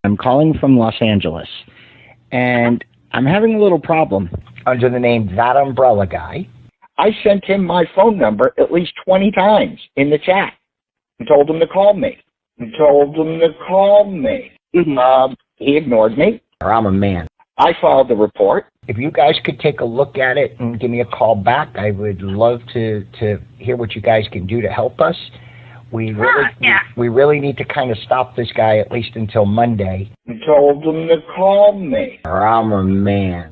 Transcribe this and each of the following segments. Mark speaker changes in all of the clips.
Speaker 1: I'm calling from Los Angeles, and I'm having a little problem under the name That Umbrella Guy. I sent him my phone number at least 20 times in the chat and told him to call me. He ignored me. I'm a man. I filed the report. If you guys could take a look at it and give me a call back, I would love to hear what you guys can do to help us. We really need to kind of stop this guy at least until Monday. I told him to call me. I'm a man.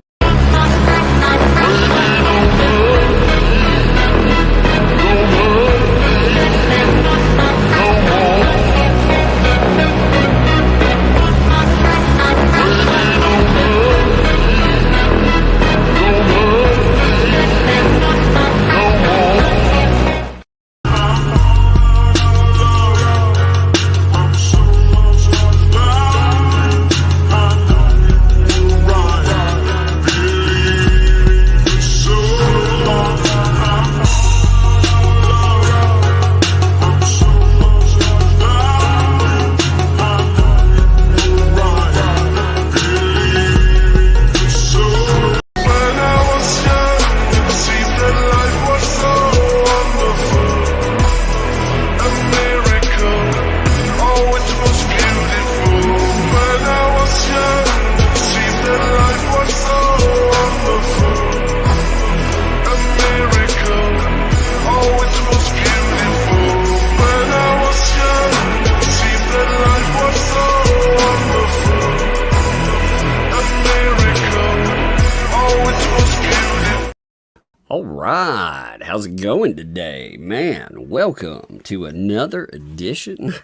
Speaker 2: All right, how's it going today? Man, welcome to another edition.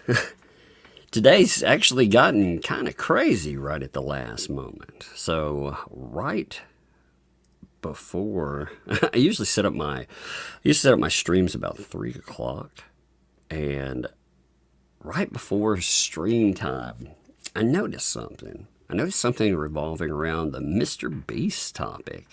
Speaker 2: Today's actually gotten kind of crazy right at the last moment. So right before, I usually set up my streams about 3 o'clock, and right before stream time, I noticed something. Revolving around the Mr. Beast topic.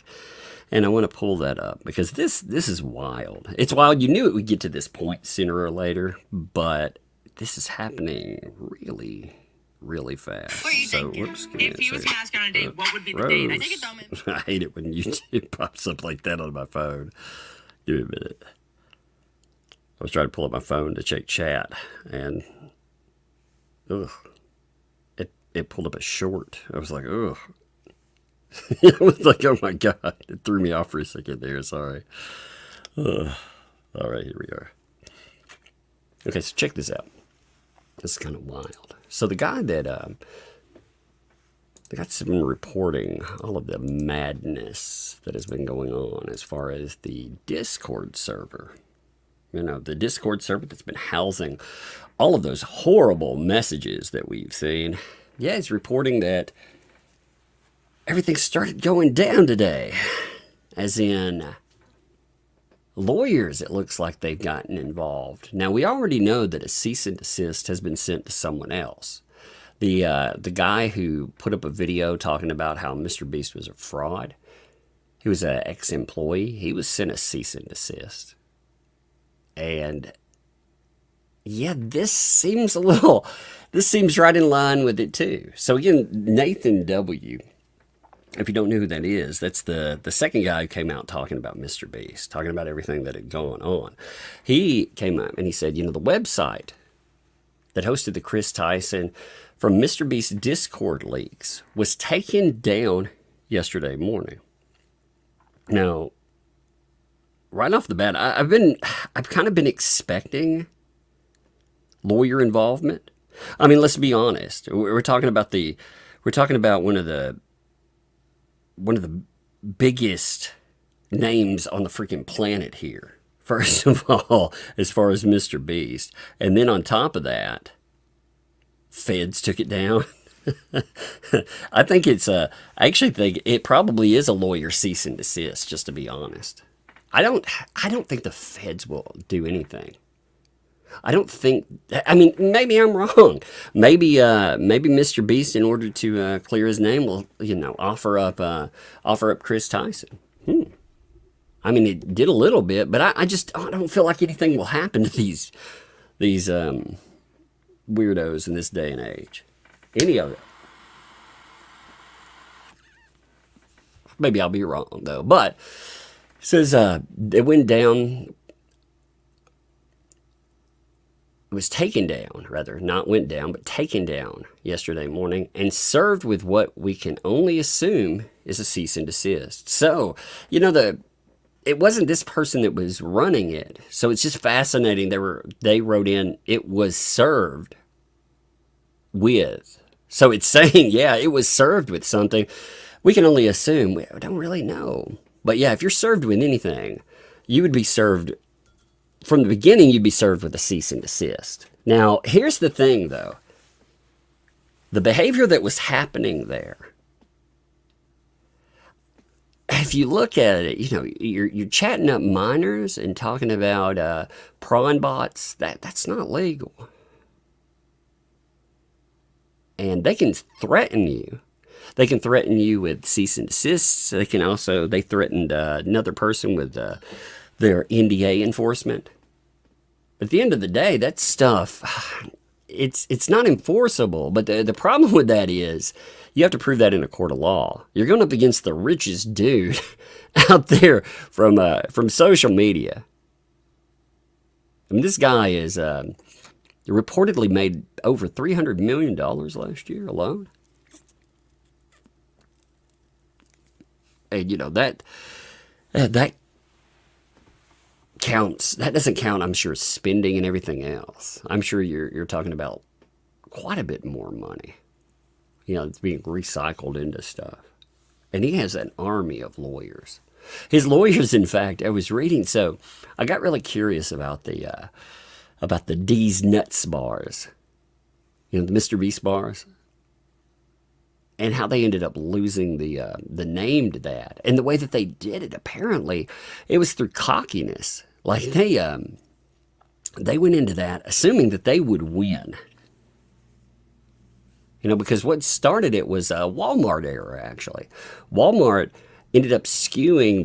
Speaker 2: And I want to pull that up because this is wild. It's wild. You knew it would get to this point sooner or later, but this is happening really, really fast.
Speaker 3: What do you think?
Speaker 2: Whoops,
Speaker 3: If you was to ask her on a date, what would be the date? I think it's dumb.
Speaker 2: I hate it when YouTube pops up like that on my phone. Give me a minute. I was trying to pull up my phone to check chat, and it pulled up a short. I was like, ugh. It was like, oh my God, it threw me off for a second there, sorry. All right, here we are. Okay, so check this out. This is kind of wild. So the guy that's been reporting all of the madness that has been going on as far as the Discord server. You know, the Discord server that's been housing all of those horrible messages that we've seen. Yeah, he's reporting that everything started going down today, as in lawyers, it looks like they've gotten involved. Now, we already know that a cease and desist has been sent to someone else. The guy who put up a video talking about how Mr. Beast was a fraud, he was an ex-employee, he was sent a cease and desist. And yeah, this seems right in line with it too. So again, Nathan W., if you don't know who that is, that's the second guy who came out talking about Mr. Beast, talking about everything that had gone on. He came up and he said, the website that hosted the Chris Tyson from Mr. Beast Discord leaks was taken down yesterday morning. Now, right off the bat, I've kind of been expecting lawyer involvement. I mean, let's be honest. We're talking about one of the biggest names on the freaking planet here, first of all, as far as Mr. Beast. And then on top of that, feds took it down. I actually think it probably is a lawyer cease and desist, just to be honest. I don't think the feds will do anything. Maybe I'm wrong. Maybe Mr. Beast, in order to clear his name, will, offer up Chris Tyson. I mean, it did a little bit, but I don't feel like anything will happen to these weirdos in this day and age. Any of it. Maybe I'll be wrong, though. But it says it went down. It was taken down, rather, not went down, but taken down yesterday morning and served with what we can only assume is a cease and desist. So, it wasn't this person that was running it. So it's just fascinating. They wrote in, it was served with. So it's saying, yeah, it was served with something. We can only assume. We don't really know. But yeah, if you're served with anything, you would be served, from the beginning, you'd be served with a cease and desist. Now, here's the thing, though. The behavior that was happening there, if you look at it, you're chatting up minors and talking about prawn bots. That's not legal. And they can threaten you. They can threaten you with cease and desist. They threatened another person with their NDA enforcement. At the end of the day, that stuff, it's not enforceable. But the problem with that is you have to prove that in a court of law. You're going up against the richest dude out there from social media. I mean, this guy is reportedly made over $300 million last year alone. And, that counts. That doesn't count, I'm sure, spending and everything else. I'm sure you're talking about quite a bit more money. It's being recycled into stuff. And he has an army of lawyers. His lawyers, in fact, I was reading, so I got really curious about the D's Nuts bars. The Mr. Beast bars. And how they ended up losing the name to that. And the way that they did it, apparently, it was through cockiness. Like, they went into that assuming that they would win. Because what started it was a Walmart error, actually. Walmart ended up skewing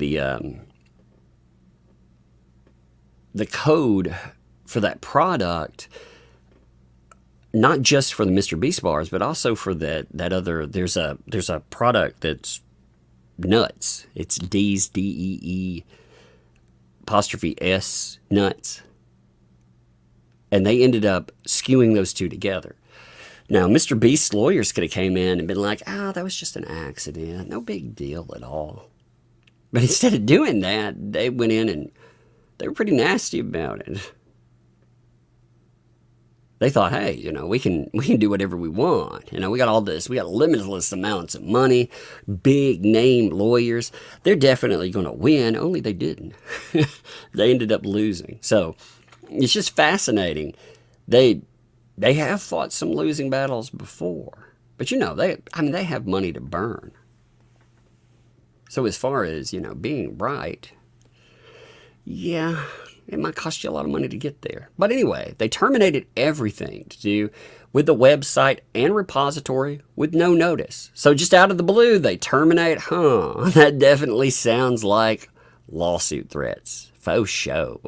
Speaker 2: the code for that product, not just for the Mr. Beast bars, but also for that other. There's a product that's nuts. It's D's, DEE apostrophe S nuts, and they ended up skewing those two together. Now, Mr. Beast's lawyers could have came in and been like, that was just an accident, no big deal at all. But instead of doing that, they went in and they were pretty nasty about it. They thought, hey, we can do whatever we want. We got all this. We got limitless amounts of money, big name lawyers. They're definitely going to win, only they didn't. They ended up losing. So it's just fascinating. They have fought some losing battles before. But, they have money to burn. So as far as, being right, yeah, it might cost you a lot of money to get there. But anyway, they terminated everything to do with the website and repository with no notice. So just out of the blue, they terminate. That definitely sounds like lawsuit threats. Faux show,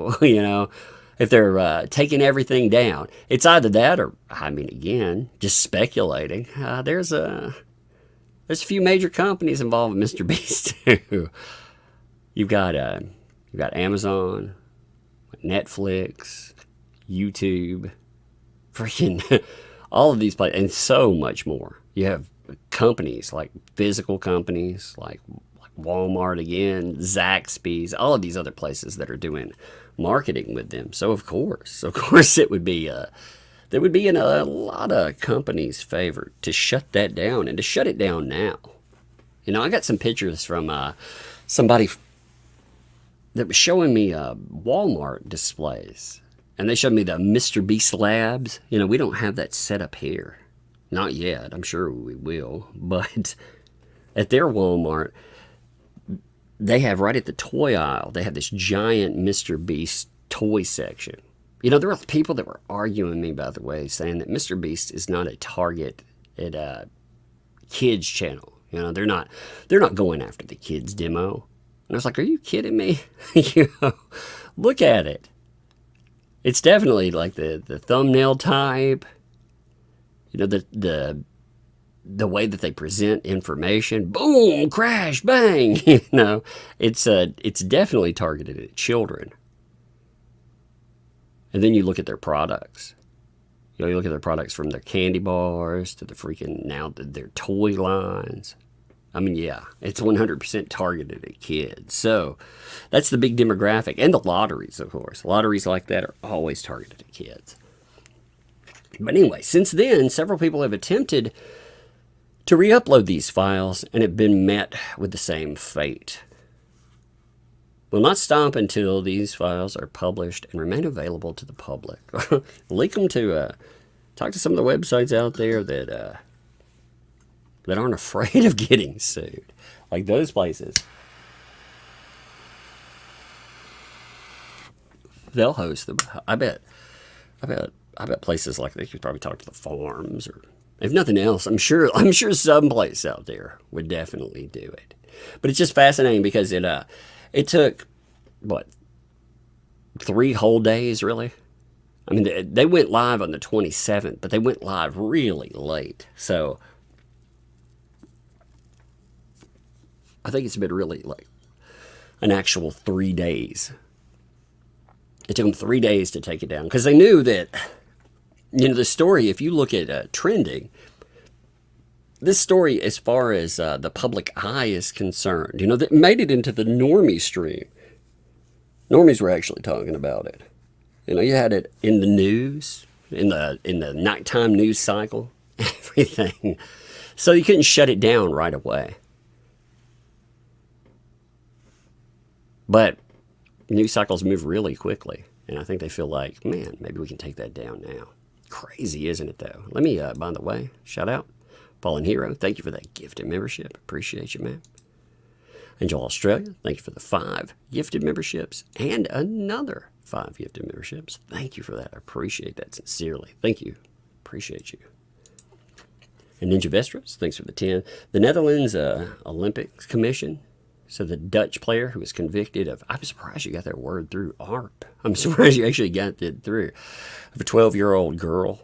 Speaker 2: if they're taking everything down. It's either that or, again, just speculating. There's a few major companies involved with Mr. Beast too. You've got Amazon, Netflix, YouTube, freaking all of these places, and so much more. You have companies like physical companies like Walmart again, Zaxby's, all of these other places that are doing marketing with them. So of course it would be in a lot of companies' favor to shut that down and to shut it down now. I got some pictures from somebody that was showing me Walmart displays. And they showed me the Mr. Beast Labs. We don't have that set up here. Not yet. I'm sure we will. But at their Walmart, they have right at the toy aisle, they have this giant Mr. Beast toy section. There were people that were arguing with me, by the way, saying that Mr. Beast is not a target at a kids channel. They're not going after the kids demo. And I was like, are you kidding me? Look at it. It's definitely like the thumbnail type. The the way that they present information, boom, crash, bang, it's definitely targeted at children. And then you look at their products. You look at their products from their candy bars to the freaking, now their toy lines. I mean, yeah, it's 100% targeted at kids. So that's the big demographic. And the lotteries, of course. Lotteries like that are always targeted at kids. But anyway, since then, several people have attempted to re-upload these files and have been met with the same fate. Will not stop until these files are published and remain available to the public. Leak them to, talk to some of the websites out there that aren't afraid of getting sued. Like those places. They'll host them. I bet places like they could probably talk to the farms, or if nothing else, I'm sure some place out there would definitely do it. But it's just fascinating because it took, what, 3 whole days, really? I mean, they went live on the 27th, but they went live really late. So I think it's been really like an actual 3 days. It took them 3 days to take it down because they knew that, the story, if you look at trending, this story, as far as the public eye is concerned, that made it into the normie stream. Normies were actually talking about it. You had it in the news, in the nighttime news cycle, everything. So you couldn't shut it down right away. But news cycles move really quickly, and I think they feel like, man, maybe we can take that down now. Crazy, isn't it, though? Let me, by the way, shout out Fallen Hero. Thank you for that gifted membership. Appreciate you, man. Angel Australia, thank you for the 5 gifted memberships and another 5 gifted memberships. Thank you for that. I appreciate that sincerely. Thank you. Appreciate you. And Ninja Vestros, thanks for the 10. The Netherlands Olympics Commission. So the Dutch player who was convicted of, I'm surprised you got that word through, ARP. I'm surprised you actually got it through. Of a 12-year-old girl.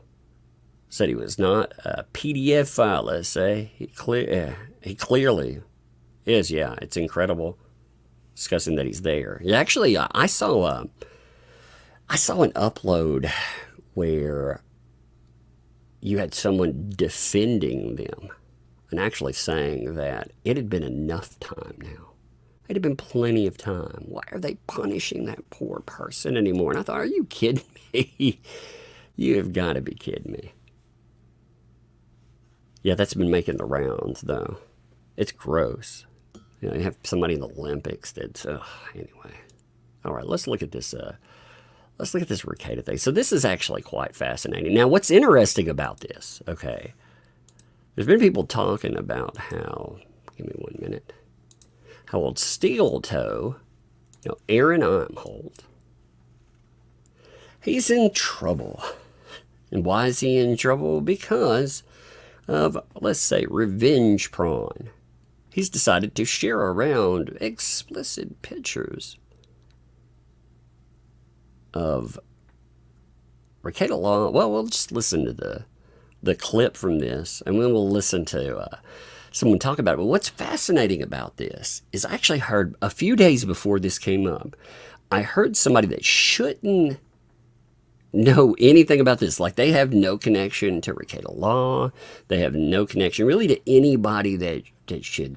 Speaker 2: Said he was not a PDF file, let's say. He clearly is, yeah. It's incredible. Discussing that he's there. Yeah, actually, I saw an upload where you had someone defending them and actually saying that it had been enough time now. It had been plenty of time. Why are they punishing that poor person anymore? And I thought, are you kidding me? You have got to be kidding me. Yeah, that's been making the rounds, though. It's gross. You have somebody in the Olympics that's, anyway. All right, let's look at this. Let's look at this Rekieta thing. So this is actually quite fascinating. Now, what's interesting about this, okay, there's been people talking about how, give me 1 minute, how old Steel Toe, Aaron Imholte, he's in trouble. And why is he in trouble? Because of, let's say, revenge porn. He's decided to share around explicit pictures of Rekieta Law. Well, we'll just listen to the clip from this, and then we'll listen to someone talk about it. But what's fascinating about this is I actually heard a few days before this came up, I heard somebody that shouldn't know anything about this. Like, they have no connection to Rekieta Law. They have no connection really to anybody that should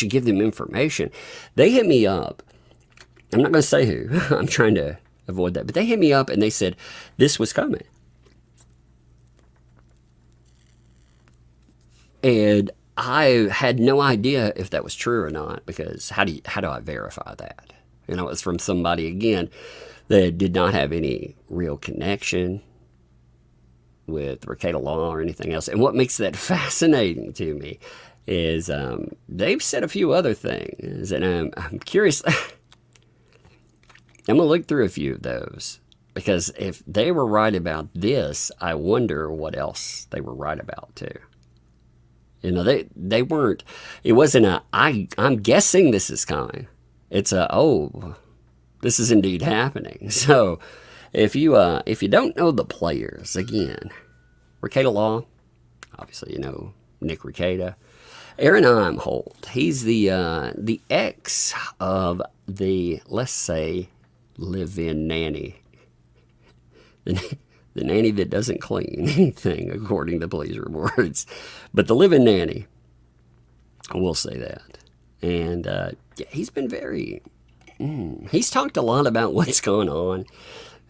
Speaker 2: give them information. They hit me up. I'm not going to say who. I'm trying to avoid that. But they hit me up and they said this was coming. And I had no idea if that was true or not, because how do I verify that? It's from somebody, again, that did not have any real connection with Rekieta Law or anything else. And what makes that fascinating to me is they've said a few other things, and I'm curious. I'm going to look through a few of those, because if they were right about this, I wonder what else they were right about too. They weren't, it wasn't I'm guessing this is coming. It's this is indeed happening. So if you don't know the players, again, Rekieta Law, obviously, you know, Nick Rekieta. Aaron Imholte, he's the ex of the, let's say, live-in nanny. The nanny that doesn't clean anything, according to police reports. But the live-in nanny, I will say that. And yeah, he's been very... he's talked a lot about what's going on.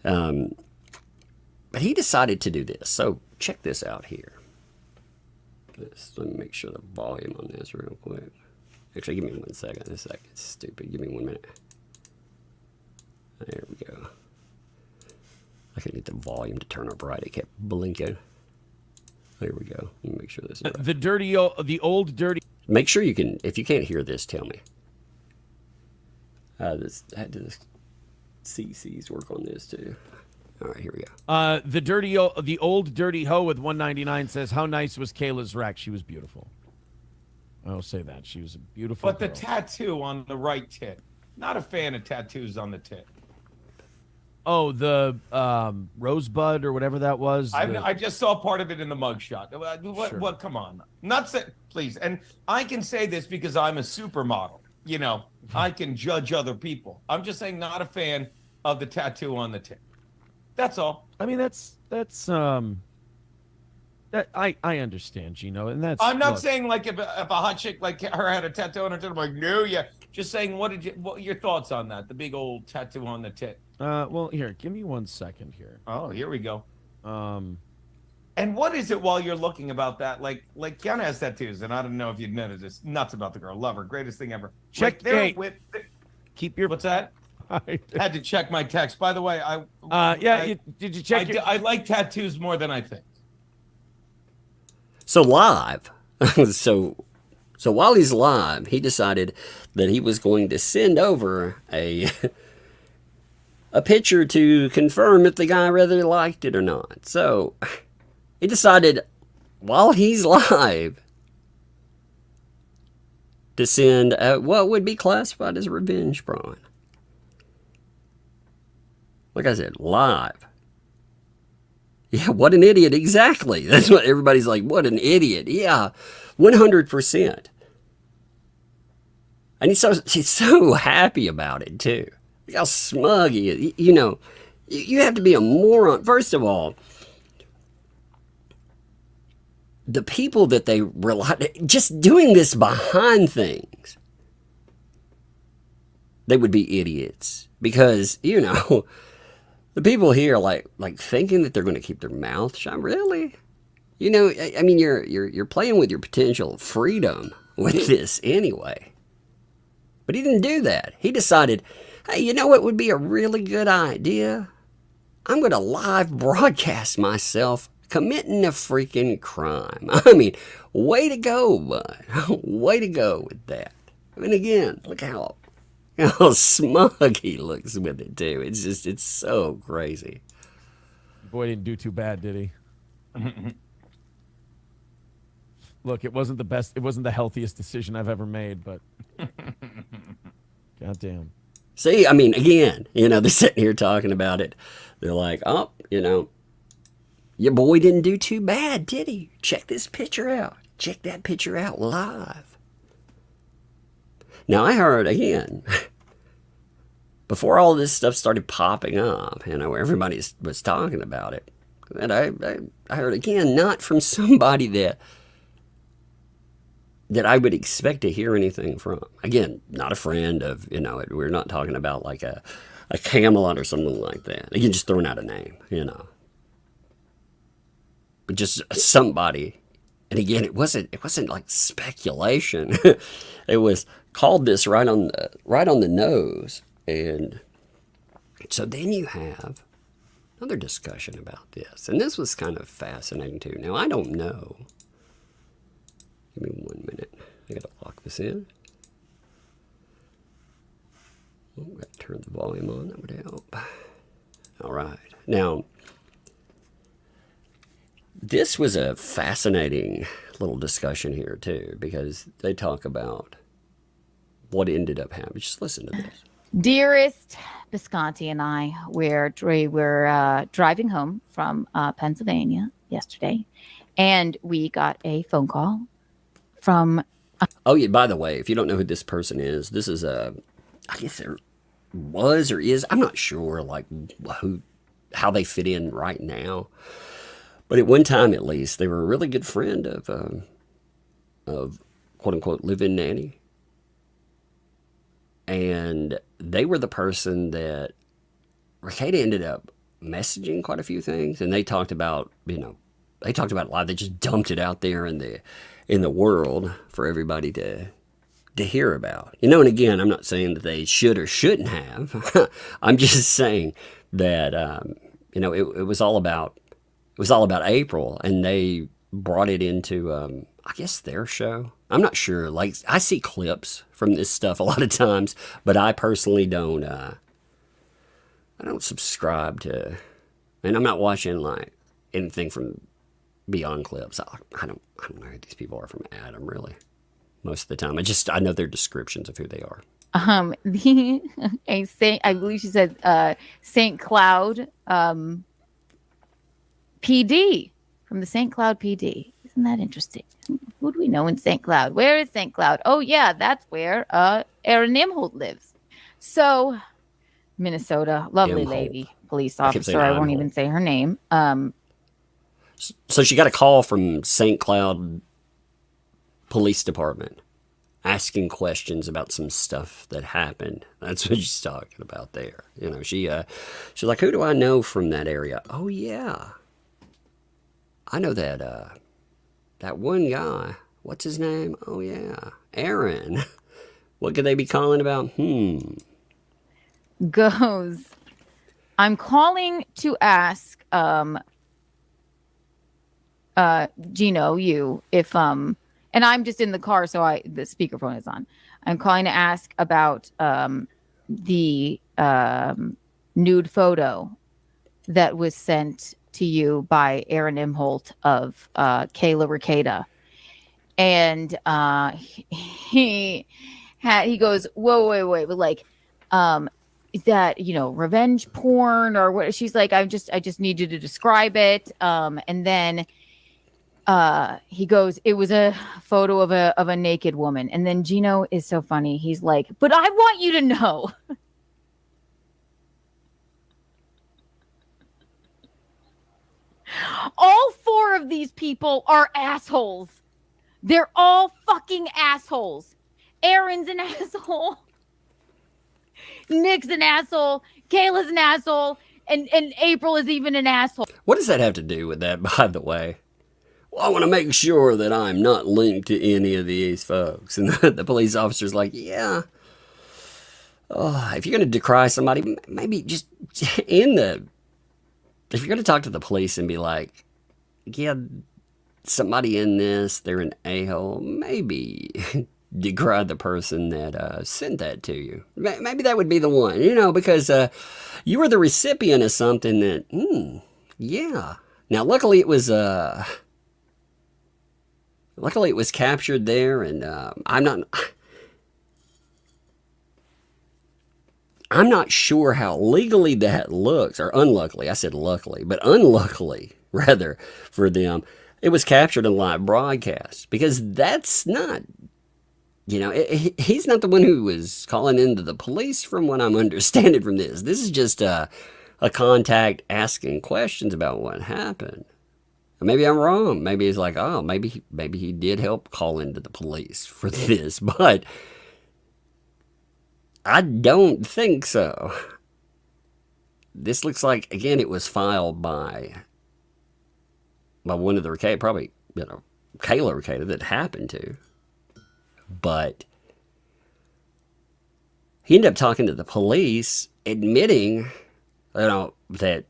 Speaker 2: But he decided to do this. So check this out here. Let me make sure the volume on this real quick. Actually, give me 1 second. This is stupid. Give me 1 minute. There we go. I can need the volume to turn up right. It kept blinking. There we go. Let me make sure this is right.
Speaker 4: The old dirty.
Speaker 2: Make sure you can, if you can't hear this, tell me. I had to CC's work on this too. All right, here we go.
Speaker 4: The old dirty hoe with 199 says, "How nice was Kayla's rack? She was beautiful." I will say that she was a beautiful.
Speaker 5: But
Speaker 4: girl.
Speaker 5: the tattoo on the right tit. Not a fan of tattoos on the tit.
Speaker 4: Oh, the rosebud or whatever that was.
Speaker 5: I just saw part of it in the mugshot.
Speaker 4: Sure.
Speaker 5: What? Come on, not say, please. And I can say this because I'm a supermodel. You know, I can judge other people. I'm just saying, not a fan of the tattoo on the tit. That's all.
Speaker 4: I mean, that's that I understand, Gino, and that's.
Speaker 5: I'm not saying like if a hot chick like her had a tattoo on her tit, I'm like, no, yeah. Just saying, what are your thoughts on that? The big old tattoo on the tit.
Speaker 4: Well, here, give me 1 second here.
Speaker 5: Oh, here we go. And what is it while you're looking about that? Like Kiana has tattoos, and I don't know if you'd noticed this. Nuts about the girl. Love her. Greatest thing ever.
Speaker 4: Check
Speaker 5: there
Speaker 4: with. Keep your.
Speaker 5: What's that? Had to check my text. By the way,
Speaker 4: did you check?
Speaker 5: I like tattoos more than I think.
Speaker 2: So live, so while he's live, he decided that he was going to send over a picture to confirm if the guy really liked it or not. So he decided while he's live to send what would be classified as revenge porn. Like I said, live. Yeah, what an idiot. Exactly. That's what everybody's like, what an idiot. Yeah, 100%. And he's so happy about it, too. Look how smug he is. You know, you have to be a moron. First of all, the people that they rely, just doing this behind things, they would be idiots. Because, you know, the people here like thinking that they're going to keep their mouth shut. Really? You know, I mean, you're playing with your potential freedom with this anyway. But he didn't do that. He decided, hey, you know what would be a really good idea? I'm going to live broadcast myself committing a freaking crime. I mean, way to go, bud. Way to go with that. And again, look how smug he looks with it, too. It's so crazy.
Speaker 4: Boy didn't do too bad, did he? Look, it wasn't the best. It wasn't the healthiest decision I've ever made, but goddamn.
Speaker 2: See, I mean, again, you know, they're sitting here talking about it. They're like, oh, you know, your boy didn't do too bad, did he? Check this picture out. Check that picture out live. Now, I heard, again, before all this stuff started popping up, you know, where everybody was talking about it, and I heard, again, not from somebody that I would expect to hear anything from. Again, not a friend of, you know, we're not talking about like a Camelot or something like that. Again, just throwing out a name, you know. But just somebody. And again, it wasn't like speculation. It was called this right on the nose. And so then you have another discussion about this. And this was kind of fascinating too. Now, I don't know. Give me 1 minute. I gotta lock this in. Oh, gotta turn the volume on. That would help. All right. Now, this was a fascinating little discussion here too, because they talk about what ended up happening. Just listen to this.
Speaker 6: Dearest Bisconti and I, we're driving home from Pennsylvania. yesterday, and we got a phone call from.
Speaker 2: Oh yeah. By the way, if you don't know who this person is, this is I guess there was or is. I'm not sure like how they fit in right now. But at one time, at least, they were a really good friend of quote unquote live-in nanny, and they were the person that Rekieta ended up messaging quite a few things, and they talked about a lot. They just dumped it out there in the world for everybody to hear about. And again, I'm not saying that they should or shouldn't have. I'm just saying that it was all about. It was all about April, and they brought it into, I guess, their show. I'm not sure. Like, I see clips from this stuff a lot of times, but I personally don't. I don't subscribe to, and I'm not watching like anything from beyond clips. I don't know who these people are from Adam really. Most of the time, I know their descriptions of who they are.
Speaker 6: I believe she said St. Cloud. PD from the St. Cloud PD. Isn't that interesting? Who do we know in St. Cloud? Where is St. Cloud? Oh yeah, that's where Aaron Imholte lives. So Minnesota, lovely
Speaker 2: Imholte.
Speaker 6: Lady, police officer. I won't even say her name.
Speaker 2: So she got a call from St. Cloud Police Department asking questions about some stuff that happened. That's what she's talking about there. She's like, who do I know from that area? Oh yeah. I know that one guy. What's his name? Oh yeah, Aaron. What could they be calling about?
Speaker 6: Goes. I'm calling to ask Gino, you, if and I'm just in the car, so the speakerphone is on. I'm calling to ask about the nude photo that was sent to you by Aaron Imholte of Kayla Rekieta. And he goes, whoa, wait, but like, is that, revenge porn or what? She's like, I just need you to describe it. And then he goes, it was a photo of a naked woman. And then Gino is so funny. He's like, but I want you to know. All four of these people are assholes. They're all fucking assholes. Aaron's an asshole. Nick's an asshole. Kayla's an asshole. And April is even an asshole.
Speaker 2: What does that have to do with that, by the way? Well, I want to make sure that I'm not linked to any of these folks. And the police officer's like, yeah. If you're going to decry somebody, maybe just if you're going to talk to the police and be like, yeah, somebody in this, they're an a-hole, maybe decry the person that sent that to you. Maybe that would be the one, because you were the recipient of something that, yeah. Now, luckily it was captured there, and I'm not sure how legally that looks, or unluckily. I said luckily, but unluckily, rather, for them. It was captured in live broadcast, because that's not, he's not the one who was calling into the police from what I'm understanding from this. This is just a contact asking questions about what happened. Maybe I'm wrong. Maybe he's like, oh, maybe he did help call into the police for this, but I don't think so. This looks like, again, it was filed by one of the Rekieta, probably, Kayla Rekieta that happened to. But he ended up talking to the police, admitting, that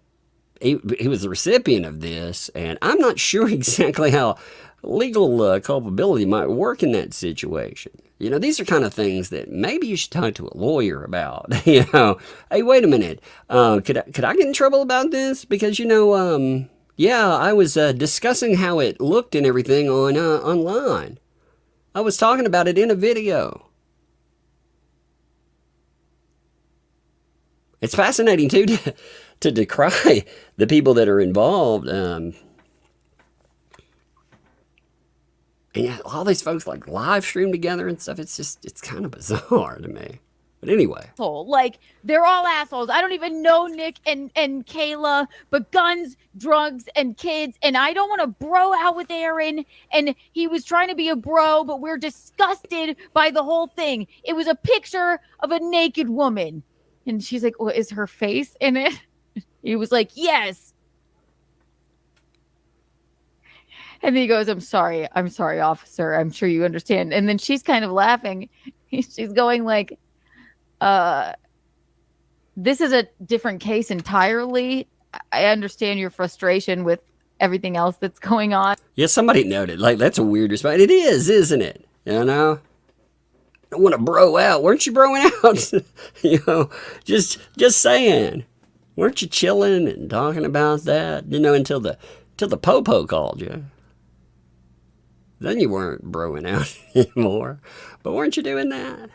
Speaker 2: he was the recipient of this, and I'm not sure exactly how legal culpability might work in that situation. These are kind of things that maybe you should talk to a lawyer about. Hey, wait a minute. Could I get in trouble about this? Because, I was discussing how it looked and everything online. I was talking about it in a video. It's fascinating, too, to decry the people that are involved. And yeah, all these folks like live stream together and stuff. It's kind of bizarre to me. But anyway.
Speaker 6: Like, they're all assholes. I don't even know Nick and Kayla, but guns, drugs, and kids. And I don't want to bro out with Aaron. And he was trying to be a bro, but we're disgusted by the whole thing. It was a picture of a naked woman. And she's like, well, is her face in it? He was like, yes. And then he goes, I'm sorry, officer. I'm sure you understand. And then she's kind of laughing. She's going like, this is a different case entirely. I understand your frustration with everything else that's going on.
Speaker 2: Yeah, somebody noted, like, that's a weird response. It is, isn't it? You know? I don't want to bro out. Weren't you broing out? You know, just saying. Weren't you chilling and talking about that? You know, until the popo called you. Then you weren't broing out anymore. But weren't you doing that?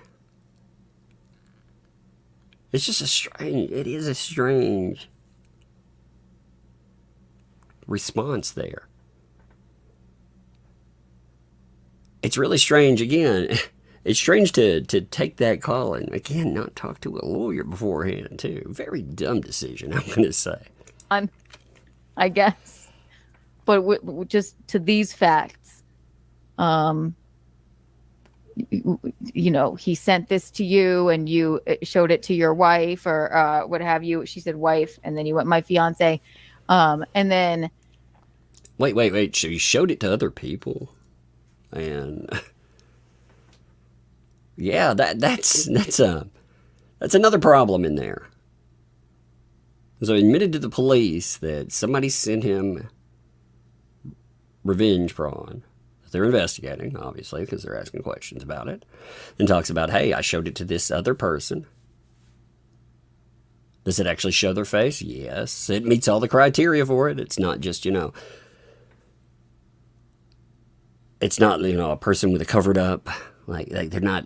Speaker 2: It's just it is a strange response there. It's really strange, again. It's strange to take that call and, again, not talk to a lawyer beforehand, too. Very dumb decision, I'm going to say.
Speaker 6: I guess. But just to these facts, you know, he sent this to you and you showed it to your wife or what have you. She said wife, and then you went, my fiance. And then.
Speaker 2: Wait. So you showed it to other people? And yeah, that's another problem in there. So he admitted to the police that somebody sent him revenge porn. They're investigating, obviously, because they're asking questions about it. And talks about, hey, I showed it to this other person. Does it actually show their face? Yes. It meets all the criteria for it. It's not just, you know, it's not, you know, a person with a covered up, like they're not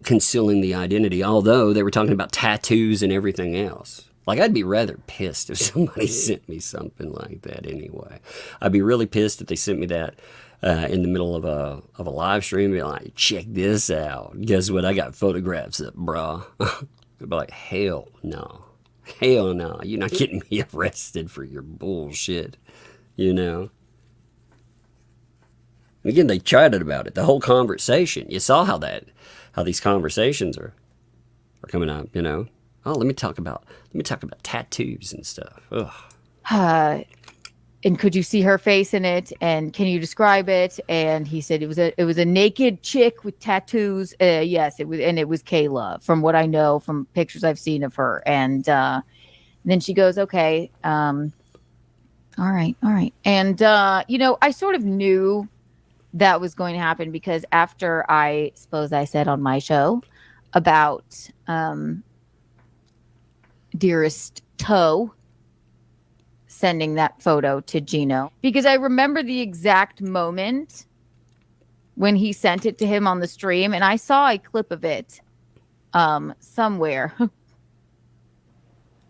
Speaker 2: concealing the identity, although they were talking about tattoos and everything else. Like, I'd be rather pissed if somebody sent me something like that anyway. I'd be really pissed if they sent me that in the middle of a live stream and be like, check this out. Guess what? I got photographs of, brah. I'd be like, hell no. Hell no. You're not getting me arrested for your bullshit, you know? And again, they chatted about it, the whole conversation. You saw how these conversations are coming up, you know? Oh, let me talk about tattoos and stuff. Ugh.
Speaker 6: And could you see her face in it? And can you describe it? And he said it was a naked chick with tattoos. Yes, it was, and it was Kayla, from what I know from pictures I've seen of her. And then she goes, okay, all right. And you know, I sort of knew that was going to happen because after I suppose I said on my show about Dearest Toe sending that photo to Gino, because I remember the exact moment when he sent it to him on the stream, and I saw a clip of it somewhere.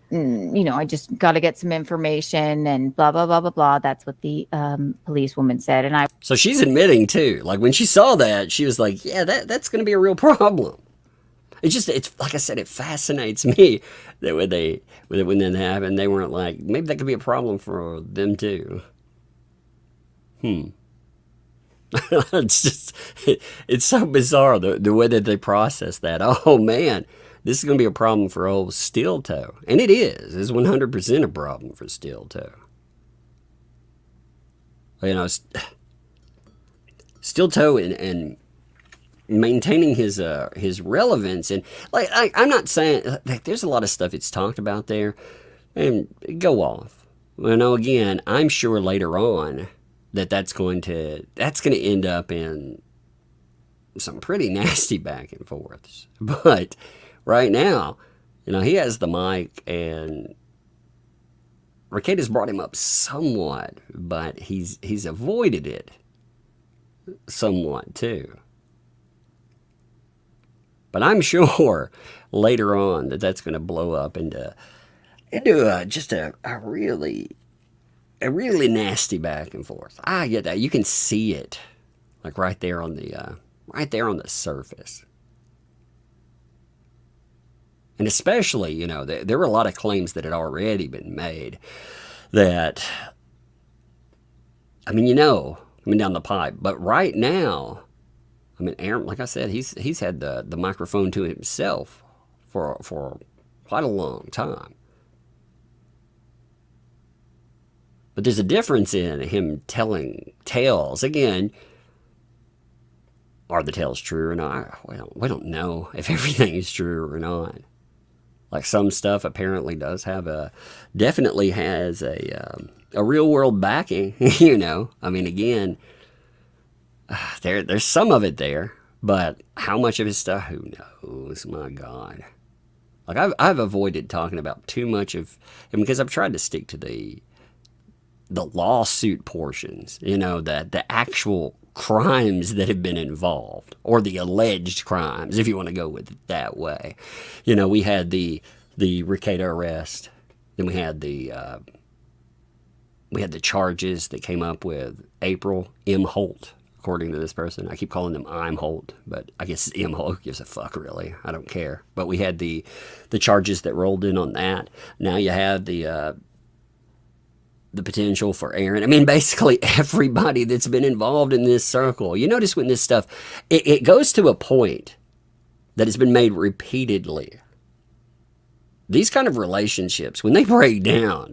Speaker 6: You know, I just got to get some information and blah, blah, blah, blah, blah. That's what the policewoman said. And
Speaker 2: so she's admitting too, like when she saw that, she was like, yeah, that's going to be a real problem. It's like I said, it fascinates me that when that happened, they weren't like, maybe that could be a problem for them too. It's so bizarre the way that they process that. Oh man, this is going to be a problem for old Steel Toe. And it is. It's 100% a problem for Steel Toe. You know, Steel Toe and maintaining his relevance, and like I'm not saying like there's a lot of stuff it's talked about there, and go off. You know, again, I'm sure later on that's going to end up in some pretty nasty back and forths. But right now, you know, he has the mic, and Rekieta's brought him up somewhat, but he's avoided it somewhat too. But I'm sure later on that's going to blow up into just a really a really nasty back and forth. I get that. You can see it, like right there on the surface. And especially, you know, there were a lot of claims that had already been made that, I mean, you know, coming down the pipe. But right now, I mean, Aaron, like I said, he's had the microphone to himself for quite a long time. But there's a difference in him telling tales. Again, are the tales true or not? We don't know if everything is true or not. Like some stuff apparently definitely has a real world backing, you know. I mean, again, there's some of it there, but how much of his stuff, who knows? My God. Like I've avoided talking about too much of him because I've tried to stick to the lawsuit portions, you know, the actual crimes that have been involved, or the alleged crimes, if you want to go with it that way. You know, we had the Rekieta arrest, then we had the charges that came up with April Imholte, according to this person. I keep calling them Imholte, but I guess Imholte gives a fuck, really. I don't care. But we had the charges that rolled in on that. Now you have the potential for Aaron. I mean, basically everybody that's been involved in this circle. You notice when this stuff, it goes to a point that has been made repeatedly. These kind of relationships, when they break down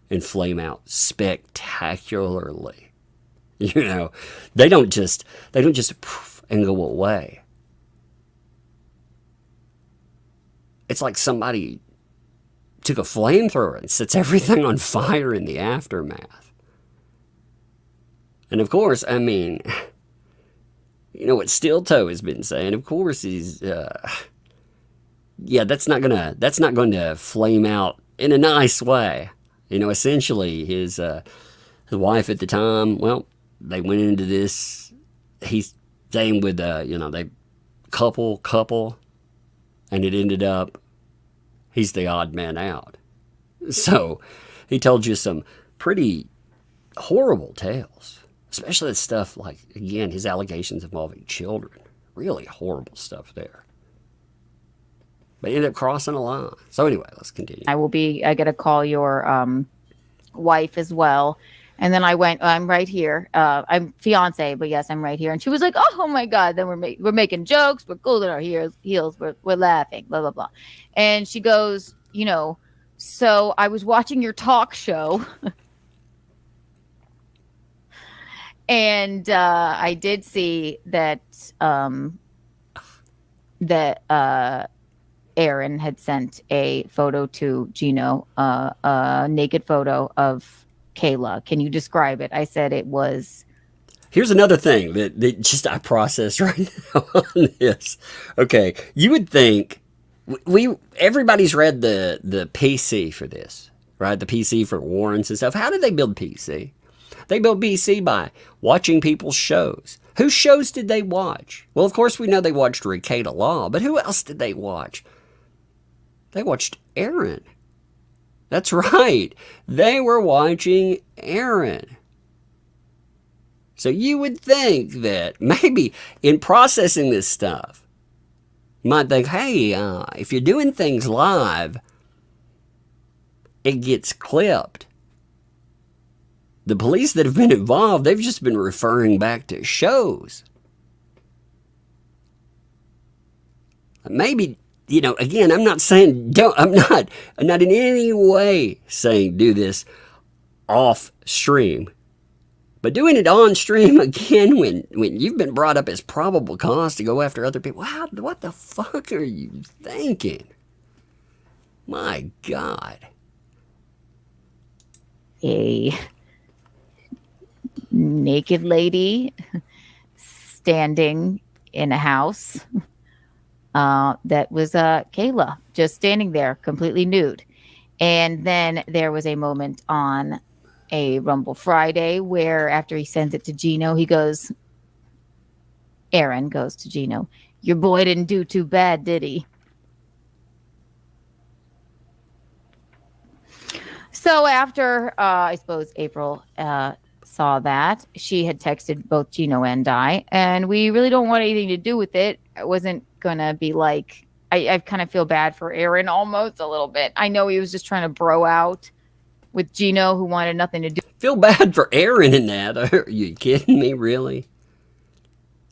Speaker 2: and flame out spectacularly. You know, they don't just poof and go away. It's like somebody took a flamethrower and sets everything on fire in the aftermath. And of course, I mean, you know what Steel Toe has been saying. Of course, he's that's not going to flame out in a nice way. You know, essentially, his wife at the time, well, they went into this. He's staying with they couple, and it ended up he's the odd man out. So he told you some pretty horrible tales, especially the stuff like, again, his allegations involving children. Really horrible stuff there. But ended up crossing a line. So anyway, let's continue.
Speaker 6: I got to call your wife as well. And then I'm right here. I'm fiance, but yes, I'm right here. And she was like, oh my God. Then we're making jokes. We're cooling our heels. We're laughing, blah, blah, blah. And she goes, you know, so I was watching your talk show. And I did see that Aaron had sent a photo to Gino, a naked photo of Kayla. Can you describe it? I said it was.
Speaker 2: Here's another thing that just I processed right now on this. Okay, you would think everybody's read the PC for this, right? The PC for warrants and stuff. How did they build PC? They built PC by watching people's shows. Whose shows did they watch? Well, of course, we know they watched Rekieta Law, but who else did they watch? They watched Aaron. That's right. They were watching Aaron. So you would think that maybe in processing this stuff, you might think, hey, if you're doing things live, it gets clipped. The police that have been involved, they've just been referring back to shows. Maybe, you know, again, I'm not saying I'm not in any way saying do this off stream. But doing it on stream again when you've been brought up as probable cause to go after other people, what the fuck are you thinking? My God.
Speaker 6: A naked lady standing in a house that was Kayla, just standing there completely nude. And then there was a moment on a Rumble Friday where after he sends it to Gino, Aaron goes to Gino, your boy didn't do too bad, did he? So after, I suppose April saw that, she had texted both Gino and I, and we really don't want anything to do with it. I wasn't going to be like, I kind of feel bad for Aaron almost a little bit. I know he was just trying to bro out with Gino, who wanted nothing to do.
Speaker 2: Feel bad for Aaron in that. Are you kidding me, really?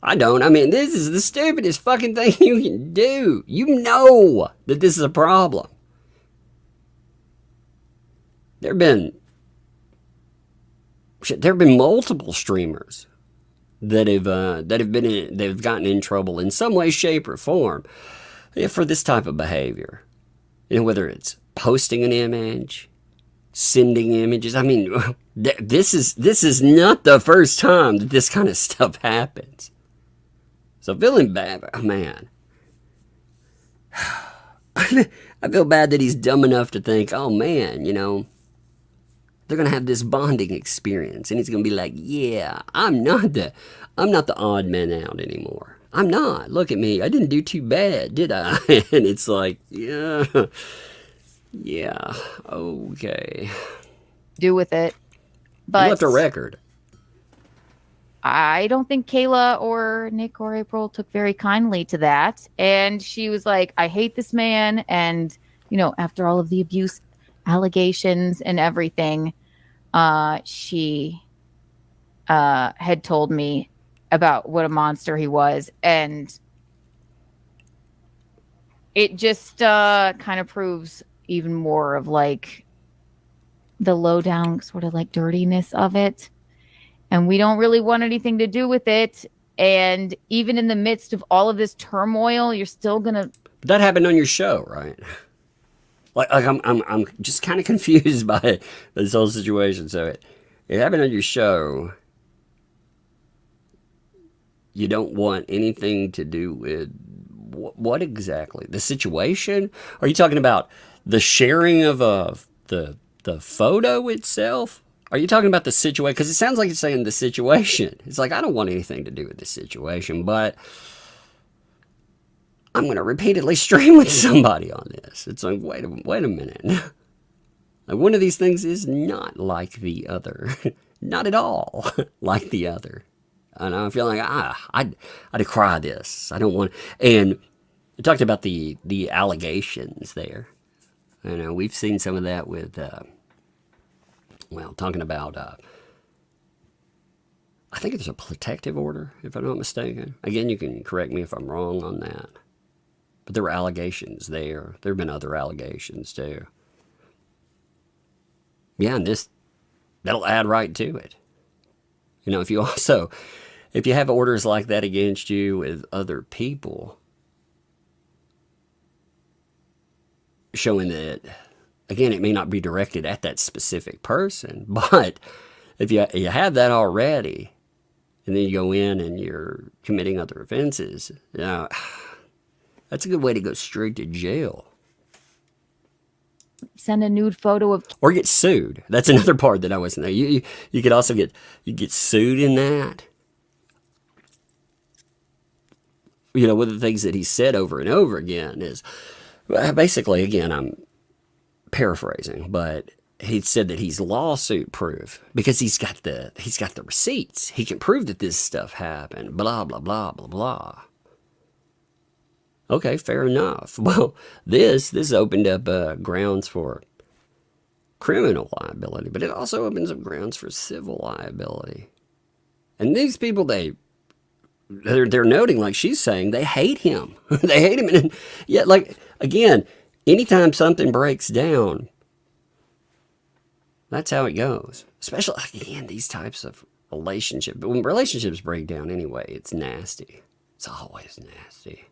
Speaker 2: I don't. I mean, this is the stupidest fucking thing you can do. You know that this is a problem. There have been multiple streamers that have gotten in trouble in some way, shape, or form for this type of behavior. You know, whether it's posting an image, sending images. I mean, this is not the first time that this kind of stuff happens. So feeling bad, man. I feel bad that he's dumb enough to think, oh man, you know, they're gonna have this bonding experience, and he's gonna be like, yeah, I'm not the odd man out anymore. I'm not. Look at me. I didn't do too bad, did I? And it's like, yeah, okay.
Speaker 6: Do with it. But
Speaker 2: you left a record.
Speaker 6: I don't think Kayla or Nick or April took very kindly to that. And she was like, I hate this man. And, you know, after all of the abuse allegations and everything, she had told me about what a monster he was. And it just kind of proves even more of like the low down sort of like dirtiness of it. And we don't really want anything to do with it. And even in the midst of all of this turmoil, you're still gonna.
Speaker 2: But that happened on your show, right? Like I'm just kind of confused by this whole situation. So it happened on your show. You don't want anything to do with what exactly? The situation? Are you talking about the sharing of the photo itself? Are you talking about the situation? Because it sounds like you're saying the situation. It's like, I don't want anything to do with this situation, but I'm going to repeatedly stream with somebody on this. It's like, wait a minute. Like, one of these things is not like the other. Not at all like the other. And I feel like, I decry this. I don't want. And we talked about the allegations there. You know, we've seen some of that with, talking about, I think it's a protective order, if I'm not mistaken. Again, you can correct me if I'm wrong on that. But there were allegations there. There have been other allegations too. Yeah, and that'll add right to it. You know, if you have orders like that against you with other people, showing that, again, it may not be directed at that specific person, but if you have that already, and then you go in and you're committing other offenses, you know, that's a good way to go straight to jail.
Speaker 6: Send a nude photo of.
Speaker 2: Or get sued. That's another part that I wasn't know. You could also get sued in that. You know, one of the things that he said over and over again is, basically, again, I'm paraphrasing, but he said that he's lawsuit proof because he's got the receipts. He can prove that this stuff happened. Blah blah blah blah blah. Okay, fair enough. Well, this opened up grounds for criminal liability, but it also opens up grounds for civil liability. And these people, they're noting, like she's saying, they hate him. They hate him, and yet, like, again, anytime something breaks down, that's how it goes. Especially, again, these types of relationships. But when relationships break down anyway, it's nasty. It's always nasty.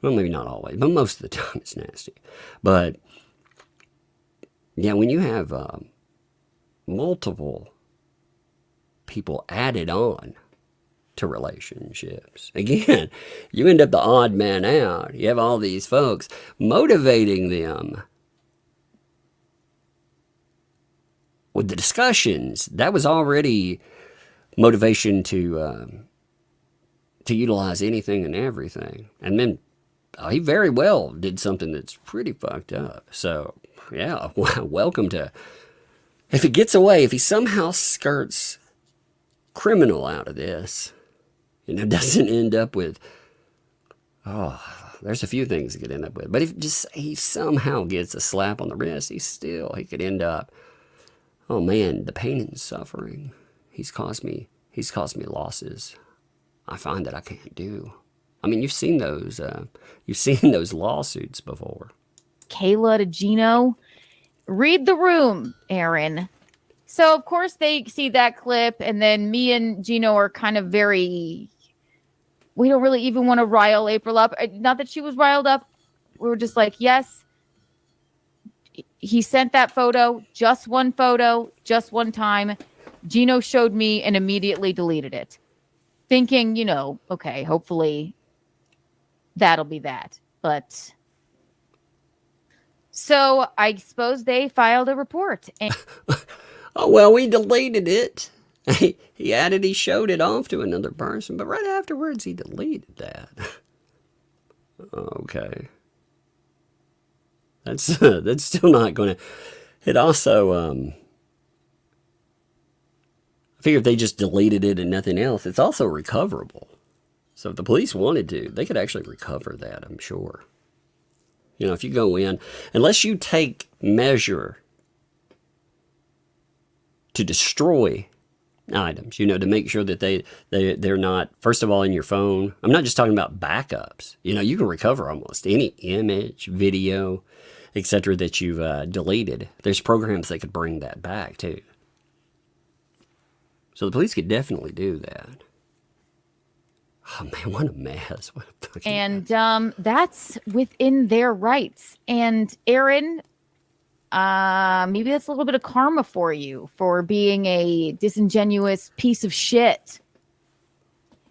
Speaker 2: Well, maybe not always, but most of the time it's nasty. But, yeah, when you have multiple people added on to relationships, again, you end up the odd man out. You have all these folks motivating them with the discussions. That was already motivation to utilize anything and everything. And then he very well did something that's pretty fucked up. So, yeah, welcome to, if he gets away, if he somehow skirts criminal out of this, doesn't end up with, there's a few things he could end up with. But if just he somehow gets a slap on the wrist, he could end up, oh man, the pain and suffering he's caused me losses I find that I can't do. I mean, you've seen those lawsuits before.
Speaker 6: Kayla to Gino, read the room, Aaron. So of course they see that clip, and then me and Gino are kind of we don't really even want to rile April up. Not that she was riled up. We were just like, yes, he sent that photo, just one time. Gino showed me and immediately deleted it, thinking, okay, hopefully that'll be that. But so I suppose they filed a report. And
Speaker 2: oh, well, we deleted it. He showed it off to another person, but right afterwards he deleted that. Okay. That's still not going to, it also, I figure if they just deleted it and nothing else, it's also recoverable. So if the police wanted to, they could actually recover that, I'm sure. If you go in, unless you take measure to destroy items, to make sure that they're not, first of all, in your phone. I'm not just talking about backups. You can recover almost any image, video, etc. that you've deleted. There's programs that could bring that back too. So the police could definitely do that. Oh man, what a mess. What a fucking mess.
Speaker 6: That's within their rights. And Aaron, maybe that's a little bit of karma for you for being a disingenuous piece of shit.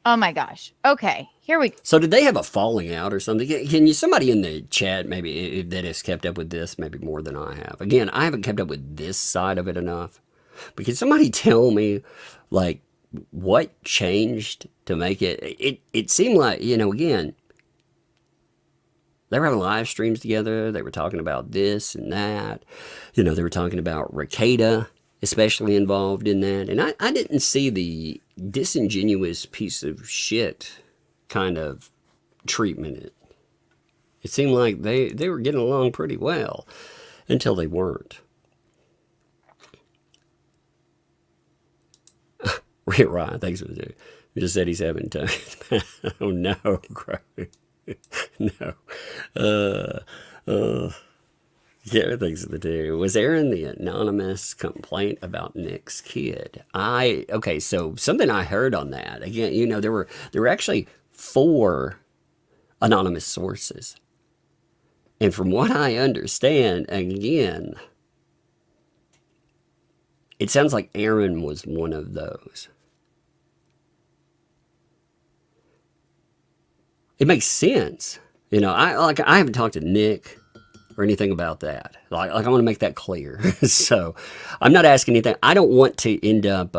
Speaker 6: Oh my gosh. Okay, here we go.
Speaker 2: So did they have a falling out or something? Can somebody in the chat maybe that has kept up with this maybe more than I have? Again, I haven't kept up with this side of it enough. But can somebody tell me, like, what changed to make it? It seemed like, again, they were having live streams together. They were talking about this and that. They were talking about Rekieta, especially involved in that. And I didn't see the disingenuous piece of shit kind of treatment. It seemed like they were getting along pretty well until they weren't. Right, thanks for the we just said he's having time. Oh no, no. Yeah, thanks for the two. Was Aaron the anonymous complaint about Nick's kid? Okay, so something I heard on that. Again, there were actually 4 anonymous sources. And from what I understand, again, it sounds like Aaron was one of those. It makes sense. I haven't talked to Nick or anything about that. Like I want to make that clear. So I'm not asking anything. I don't want to end up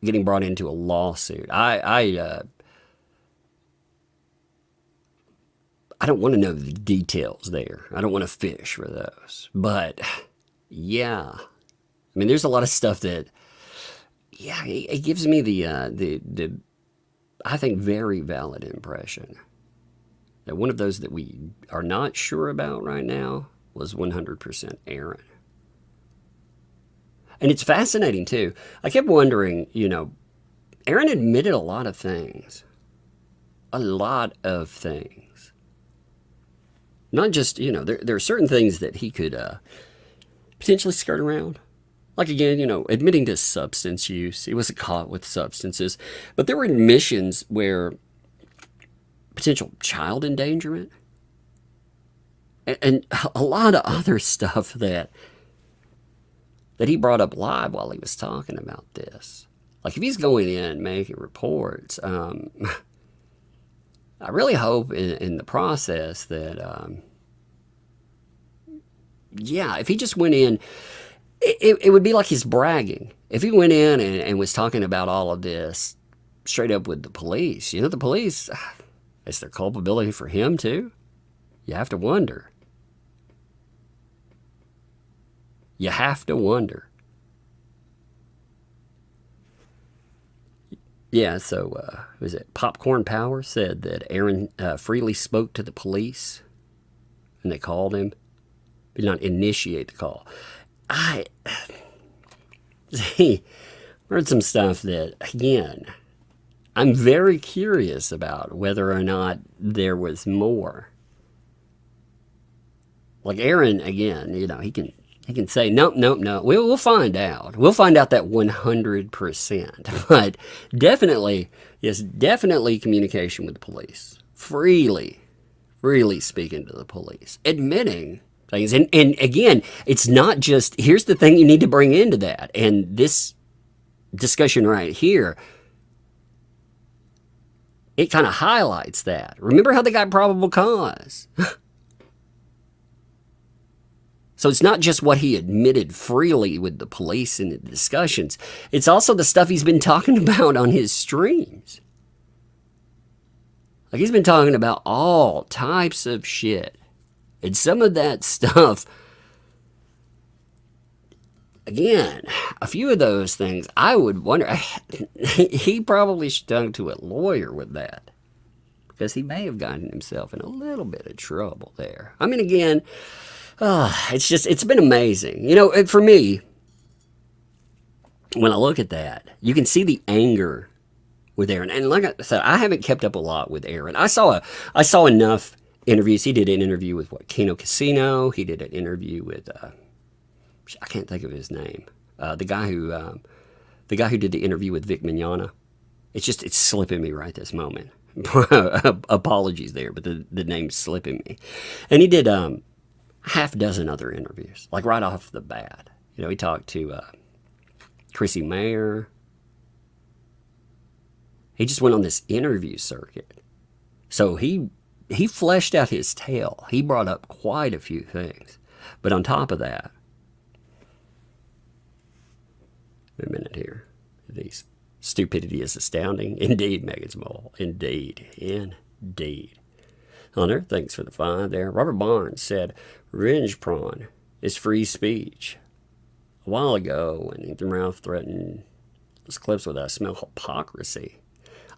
Speaker 2: getting brought into a lawsuit. I don't want to know the details there. I don't want to fish for those. But yeah, I mean, there's a lot of stuff that, yeah, it gives me the I think very valid impression that one of those that we are not sure about right now was 100% Aaron. And it's fascinating too. I kept wondering, Aaron admitted a lot of things. A lot of things. Not just, there are certain things that he could potentially skirt around. Like again, admitting to substance use. He wasn't caught with substances. But there were admissions where potential child endangerment and a lot of other stuff that he brought up live while he was talking about this. Like if he's going in making reports, I really hope in the process that, if he just went in, it would be like he's bragging. If he went in and was talking about all of this straight up with the police, the police, is there culpability for him too? You have to wonder. You have to wonder. Yeah, so was it Popcorn Power said that Aaron freely spoke to the police and they called him, but not initiate the call. I see, heard some stuff that, again, I'm very curious about whether or not there was more. Like Aaron, again, you know, he can say, nope, we'll find out. We'll find out that 100%. But definitely, yes, definitely communication with the police. Freely speaking to the police. Admitting things. And again, it's not just, here's the thing you need to bring into that. And this discussion right here, it kind of highlights that. Remember how they got probable cause? So it's not just what he admitted freely with the police in the discussions. It's also the stuff he's been talking about on his streams. Like, he's been talking about all types of shit. And some of that stuff, again, a few of those things, I would wonder, he probably should talk to a lawyer with that. Because he may have gotten himself in a little bit of trouble there. I mean, again, it's been amazing. You know, for me, when I look at that, you can see the anger with Aaron. And like I said, I haven't kept up a lot with Aaron. I saw enough interviews. He did an interview with Keno Casino. He did an interview with I can't think of his name. The guy who did the interview with Vic Mignogna. It's slipping me right this moment. Apologies there, but the name's slipping me. And he did half dozen other interviews, like right off the bat. You know, he talked to Chrissy Mayer. He just went on this interview circuit. So he fleshed out his tale. He brought up quite a few things. But on top of that, wait a minute here. These stupidity is astounding. Indeed, Megan's Mole. Indeed. Hunter, thanks for the 5 there. Robert Barnes said, revenge porn is free speech. A while ago, when Ethan Ralph threatened those clips with us smell hypocrisy.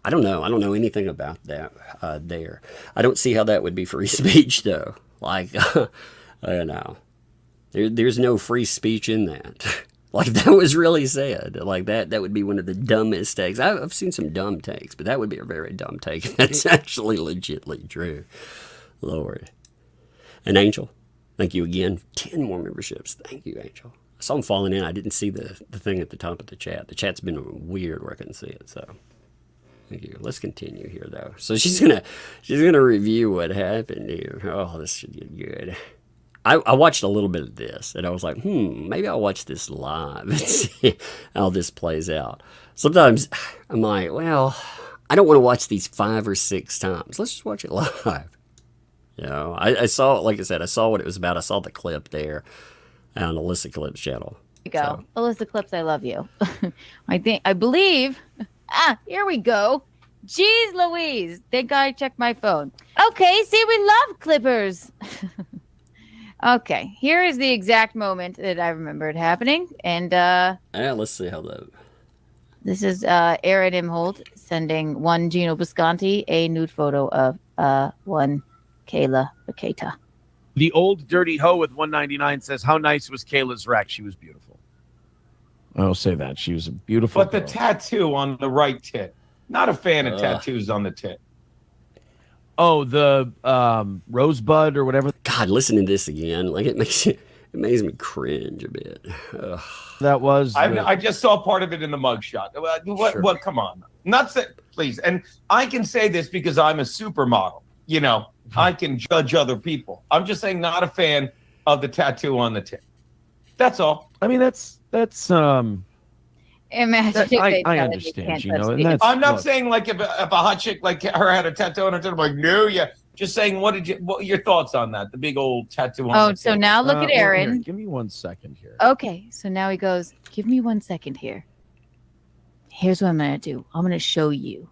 Speaker 2: I don't know anything about that there. I don't see how that would be free speech, though. Like, I don't know. There's no free speech in that. Like, that was really said. Like, that would be one of the dumbest takes. I've seen some dumb takes, but that would be a very dumb take if that's actually legitly true. Lord. And Angel, thank you again. 10 more memberships. Thank you, Angel. I saw him falling in. I didn't see the thing at the top of the chat. The chat's been weird where I couldn't see it, so thank you. Let's continue here, though. So she's gonna review what happened here. Oh, this should get good. I watched a little bit of this, and I was like, maybe I'll watch this live and see how this plays out. Sometimes I'm like, well, I don't want to watch these 5 or 6 times. Let's just watch it live. You know, I saw, like I said, I saw what it was about. I saw the clip there on Alyssa Clips channel.
Speaker 6: Here we go. So. Alyssa Clips, I love you. I believe. Here we go. Jeez Louise. Thank God I checked my phone. Okay, see, we love clippers. Okay, here is the exact moment that I remembered happening. And
Speaker 2: let's see how that.
Speaker 6: This is Aaron Imholte sending one Gino Bisconti a nude photo of one Kayla Rekieta.
Speaker 4: The old dirty hoe with 199 says, how nice was Kayla's rack? She was beautiful. I will say that. She was a beautiful
Speaker 5: But girl. The tattoo on the right tit. Not a fan of tattoos on the tit.
Speaker 4: Oh, the rosebud or whatever.
Speaker 2: God, listening to this again, like it makes me cringe a bit. Ugh.
Speaker 4: That was.
Speaker 5: I just saw part of it in the mugshot. What? Come on, not say, please. And I can say this because I'm a supermodel. You know, I can judge other people. I'm just saying, not a fan of the tattoo on the tit. That's all.
Speaker 4: I mean, that's.
Speaker 6: Imagine
Speaker 4: I understand, Gino. And
Speaker 5: I'm not saying like if a hot chick like her had a tattoo on her tit, I'm like, no, yeah. Just saying, what your thoughts on that? The big old tattoo on the
Speaker 6: so
Speaker 5: tit.
Speaker 6: now look at Aaron.
Speaker 4: Here, give me 1 second here.
Speaker 6: Okay, so now he goes, give me 1 second here. Here's what I'm going to do. I'm going to show you.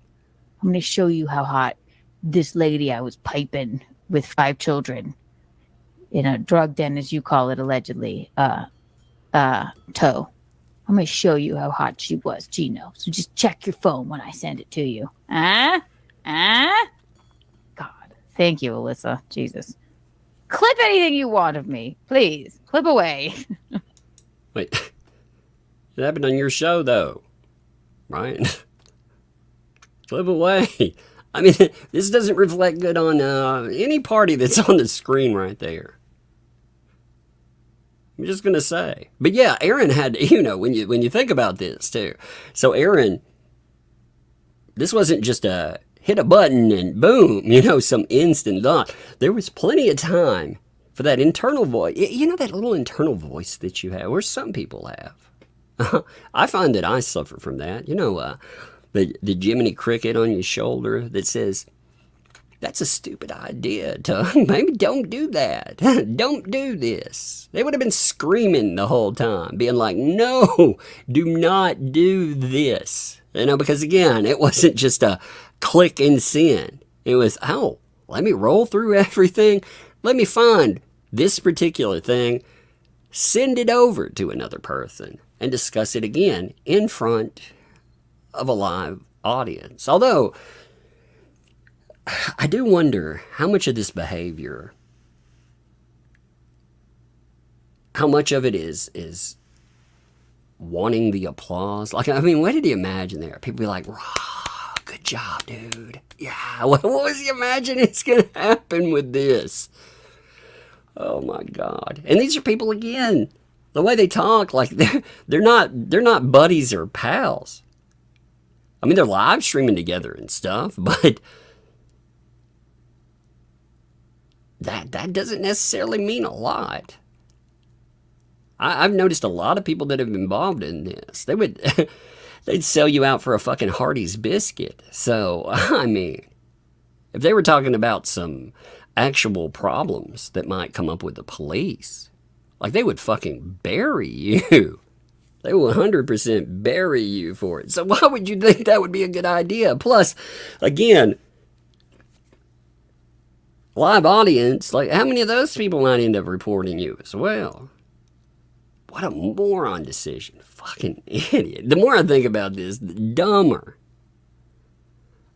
Speaker 6: I'm going to show you how hot this lady I was piping with 5 children in a drug den, as you call it, allegedly. toe. I'm going to show you how hot she was, Gino. So just check your phone when I send it to you. God. Thank you, Alyssa. Jesus. Clip anything you want of me. Please. Clip away.
Speaker 2: Wait. It happened on your show, though. Right? Clip away. I mean, this doesn't reflect good on any party that's on the screen right there. I'm just going to say. But yeah, Aaron had, when you think about this, too. So Aaron, this wasn't just a hit a button and boom, some instant thought. There was plenty of time for that internal voice. That little internal voice that you have, or some people have. I find that I suffer from that. The Jiminy Cricket on your shoulder that says, that's a stupid idea, Doug. Maybe don't do that. Don't do this. They would have been screaming the whole time, being like, no, do not do this. Because again, it wasn't just a click and send. It was, let me roll through everything. Let me find this particular thing, send it over to another person, and discuss it again in front of a live audience. Although, I do wonder how much of this behavior, how much of it is wanting the applause. Like, what did he imagine there? People be like, "Raw, good job, dude. Yeah, what was he imagining is going to happen with this?" Oh my God. And these are people, again, the way they talk, like they're not buddies or pals. They're live streaming together and stuff, but that doesn't necessarily mean a lot. I've noticed a lot of people that have been involved in this. They'd sell you out for a fucking Hardee's biscuit. So, if they were talking about some actual problems that might come up with the police, like they would fucking bury you. They will 100% bury you for it. So why would you think that would be a good idea? Plus, again, live audience, like how many of those people might end up reporting you as well? What a moron decision. Fucking idiot. The more I think about this, the dumber.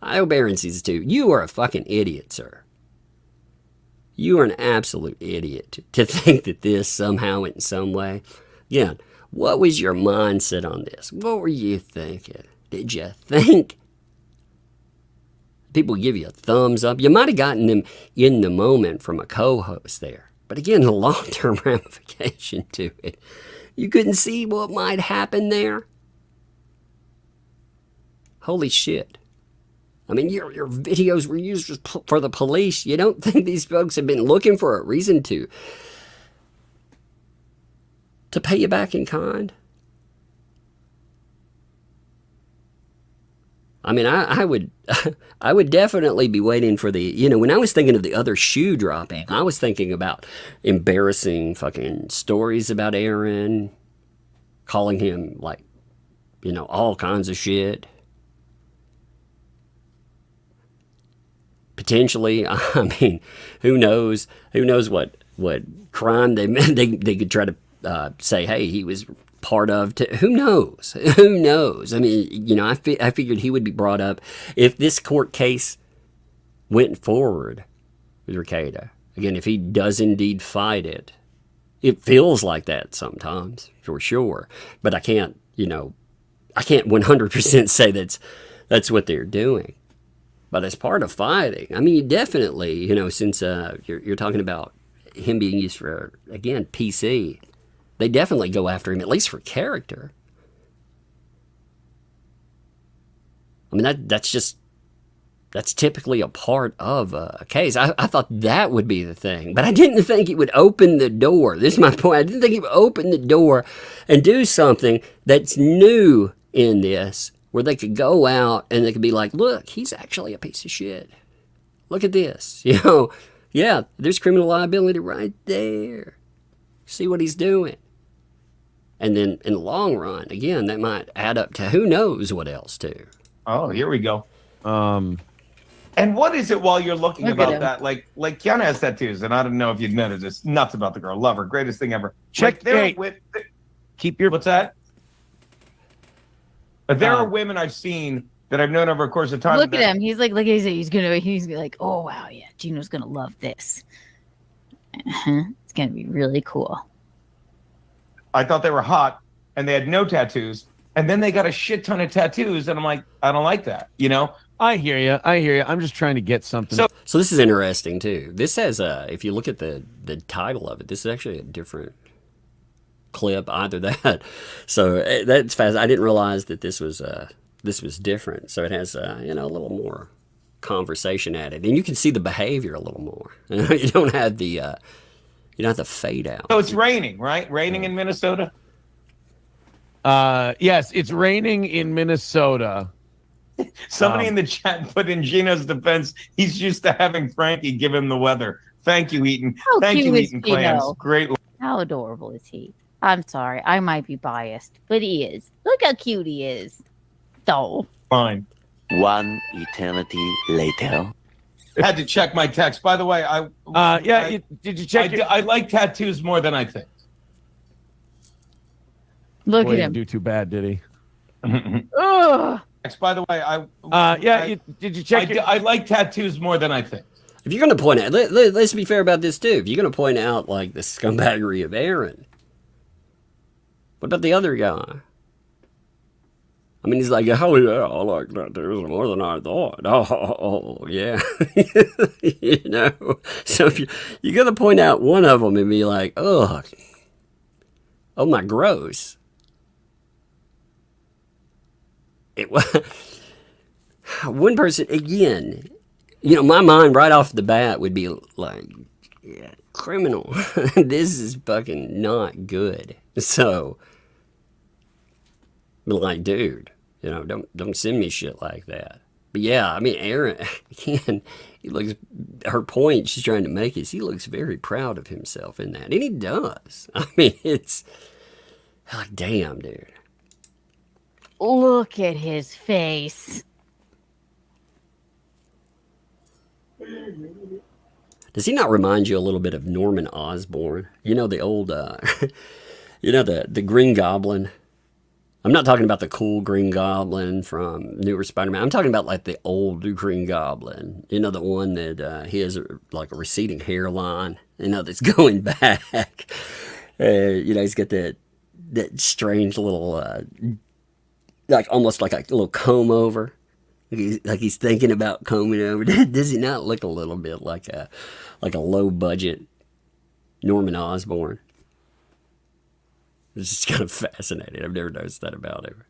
Speaker 2: I hope Aaron sees it too. You are a fucking idiot, sir. You are an absolute idiot to think that this somehow in some way. Again, what was your mindset on this? What were you thinking? Did you think people give you a thumbs up? You might have gotten them in the moment from a co-host there. But again, the long-term ramification to it. You couldn't see what might happen there? Holy shit. Your videos were used for the police. You don't think these folks have been looking for a reason to pay you back in kind? I would definitely be waiting for the, when I was thinking of the other shoe dropping, I was thinking about embarrassing fucking stories about Aaron, calling him all kinds of shit. Potentially, who knows what crime they could try to say, hey, he was part of. Who knows? I figured he would be brought up if this court case went forward with Rekieta. Again, if he does indeed fight it. It feels like that sometimes, for sure. But I can't 100% say that's what they're doing. But as part of fighting, you definitely, since you're talking about him being used for, again, PC, they definitely go after him, at least for character. That's typically a part of a case. I thought that would be the thing, but I didn't think it would open the door. This is my point. I didn't think it would open the door and do something that's new in this, where they could go out and they could be like, look, he's actually a piece of shit. Look at this. Yeah, there's criminal liability right there. See what he's doing. And then in the long run, again, that might add up to who knows what else too.
Speaker 5: Oh, here we go. And what is it while you're looking about that? Like Kiana has tattoos, and I don't know if you'd noticed this. Nuts about the girl. Love her. Greatest thing ever.
Speaker 4: Checkmate. Keep your
Speaker 5: What's that? But there are women I've seen that I've known over a course of time.
Speaker 6: Look at him. He's like, he's gonna be like, oh wow, yeah, Gino's gonna love this. It's gonna be really cool.
Speaker 5: I thought they were hot, and they had no tattoos, and then they got a shit ton of tattoos, and I'm like, I don't like that, you know?
Speaker 4: I hear you. I'm just trying to get something.
Speaker 2: So this is interesting too. This has if you look at the title of it, this is actually a different clip. Either that. So that's fast. I didn't realize that this was different. So it has a little more conversation added, and you can see the behavior a little more. You don't have the fade out.
Speaker 5: So it's raining, right? Raining in Minnesota.
Speaker 4: Yes, it's raining in Minnesota.
Speaker 5: Somebody in the chat put in Gino's defense, he's used to having Frankie give him the weather. Thank you, Eaton. Thank you, Eaton Clams. Great.
Speaker 6: How adorable is he? I'm sorry, I might be biased, but he is. Look how cute he is. Though.
Speaker 5: Fine.
Speaker 7: One eternity later.
Speaker 5: Had to check my text. By the way,
Speaker 4: did you check?
Speaker 5: I like tattoos more than I think.
Speaker 6: Look at him.
Speaker 4: Didn't do too bad, did he?
Speaker 6: Ugh.
Speaker 5: By the way,
Speaker 4: did you check?
Speaker 5: I like tattoos more than I think.
Speaker 2: If you're going to point out, let's be fair about this too. If you're going to point out like the scumbaggery of Aaron, what about the other guy? I mean, he's like, oh yeah, I like tattoos more than I thought. Oh yeah, So if you're going to point out one of them and be like, oh my, gross. It was one person again. My mind right off the bat would be like, yeah, criminal. This is fucking not good. So, but like, dude, don't send me shit like that. But yeah, I mean, Aaron, again, he looks. Her point she's trying to make is he looks very proud of himself in that, and he does. I mean, it's like, damn, dude.
Speaker 6: Look at his face.
Speaker 2: Does he not remind you a little bit of Norman Osborn? The old, the Green Goblin. I'm not talking about the cool Green Goblin from newer Spider-Man. I'm talking about like the old Green Goblin. The one that he has like a receding hairline. That's going back. He's got that strange little, like almost like a little comb over. He's thinking about combing over. Does he not look a little bit like a low budget Norman Osborn? It's just kind of fascinating. I've never noticed that about him.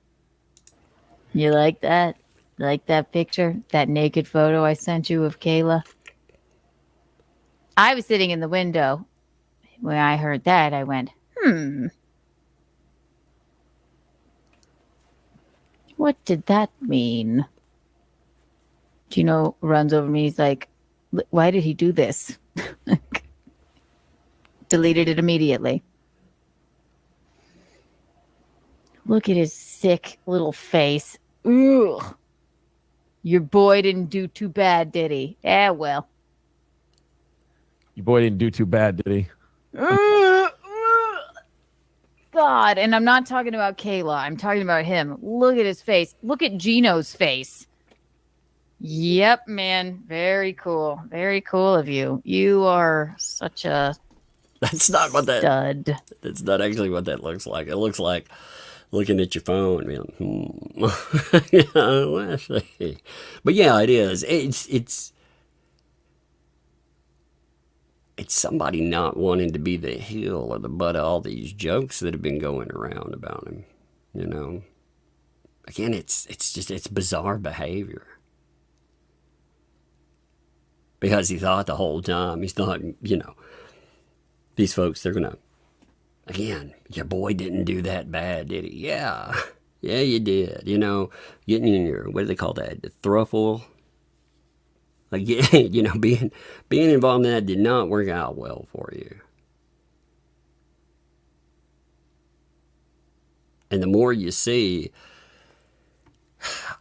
Speaker 6: You like that? Like that picture? That naked photo I sent you of Kayla? I was sitting in the window. When I heard that, I went, what did that mean? Gino runs over me. He's like, why did he do this? Deleted it immediately. Look at his sick little face. Ugh. Your boy didn't do too bad, did he? Yeah, well.
Speaker 4: Your boy didn't do too bad, did he?
Speaker 6: God, and I'm not talking about Kayla. I'm talking about him. Look at his face. Look at Gino's face. Yep, man. Very cool. Very cool of you. You are such a
Speaker 2: That's not what that
Speaker 6: stud.
Speaker 2: That's not actually what that looks like. It looks like looking at your phone, man. Let's see. But yeah, it is. It's somebody not wanting to be the heel or the butt of all these jokes that have been going around about him. Again, it's bizarre behavior. Because he thought the whole time, these folks, they're gonna, again, your boy didn't do that bad, did he? Yeah, you did. Getting in your, what do they call that? The thruffle. Like, being involved in that did not work out well for you. And the more you see,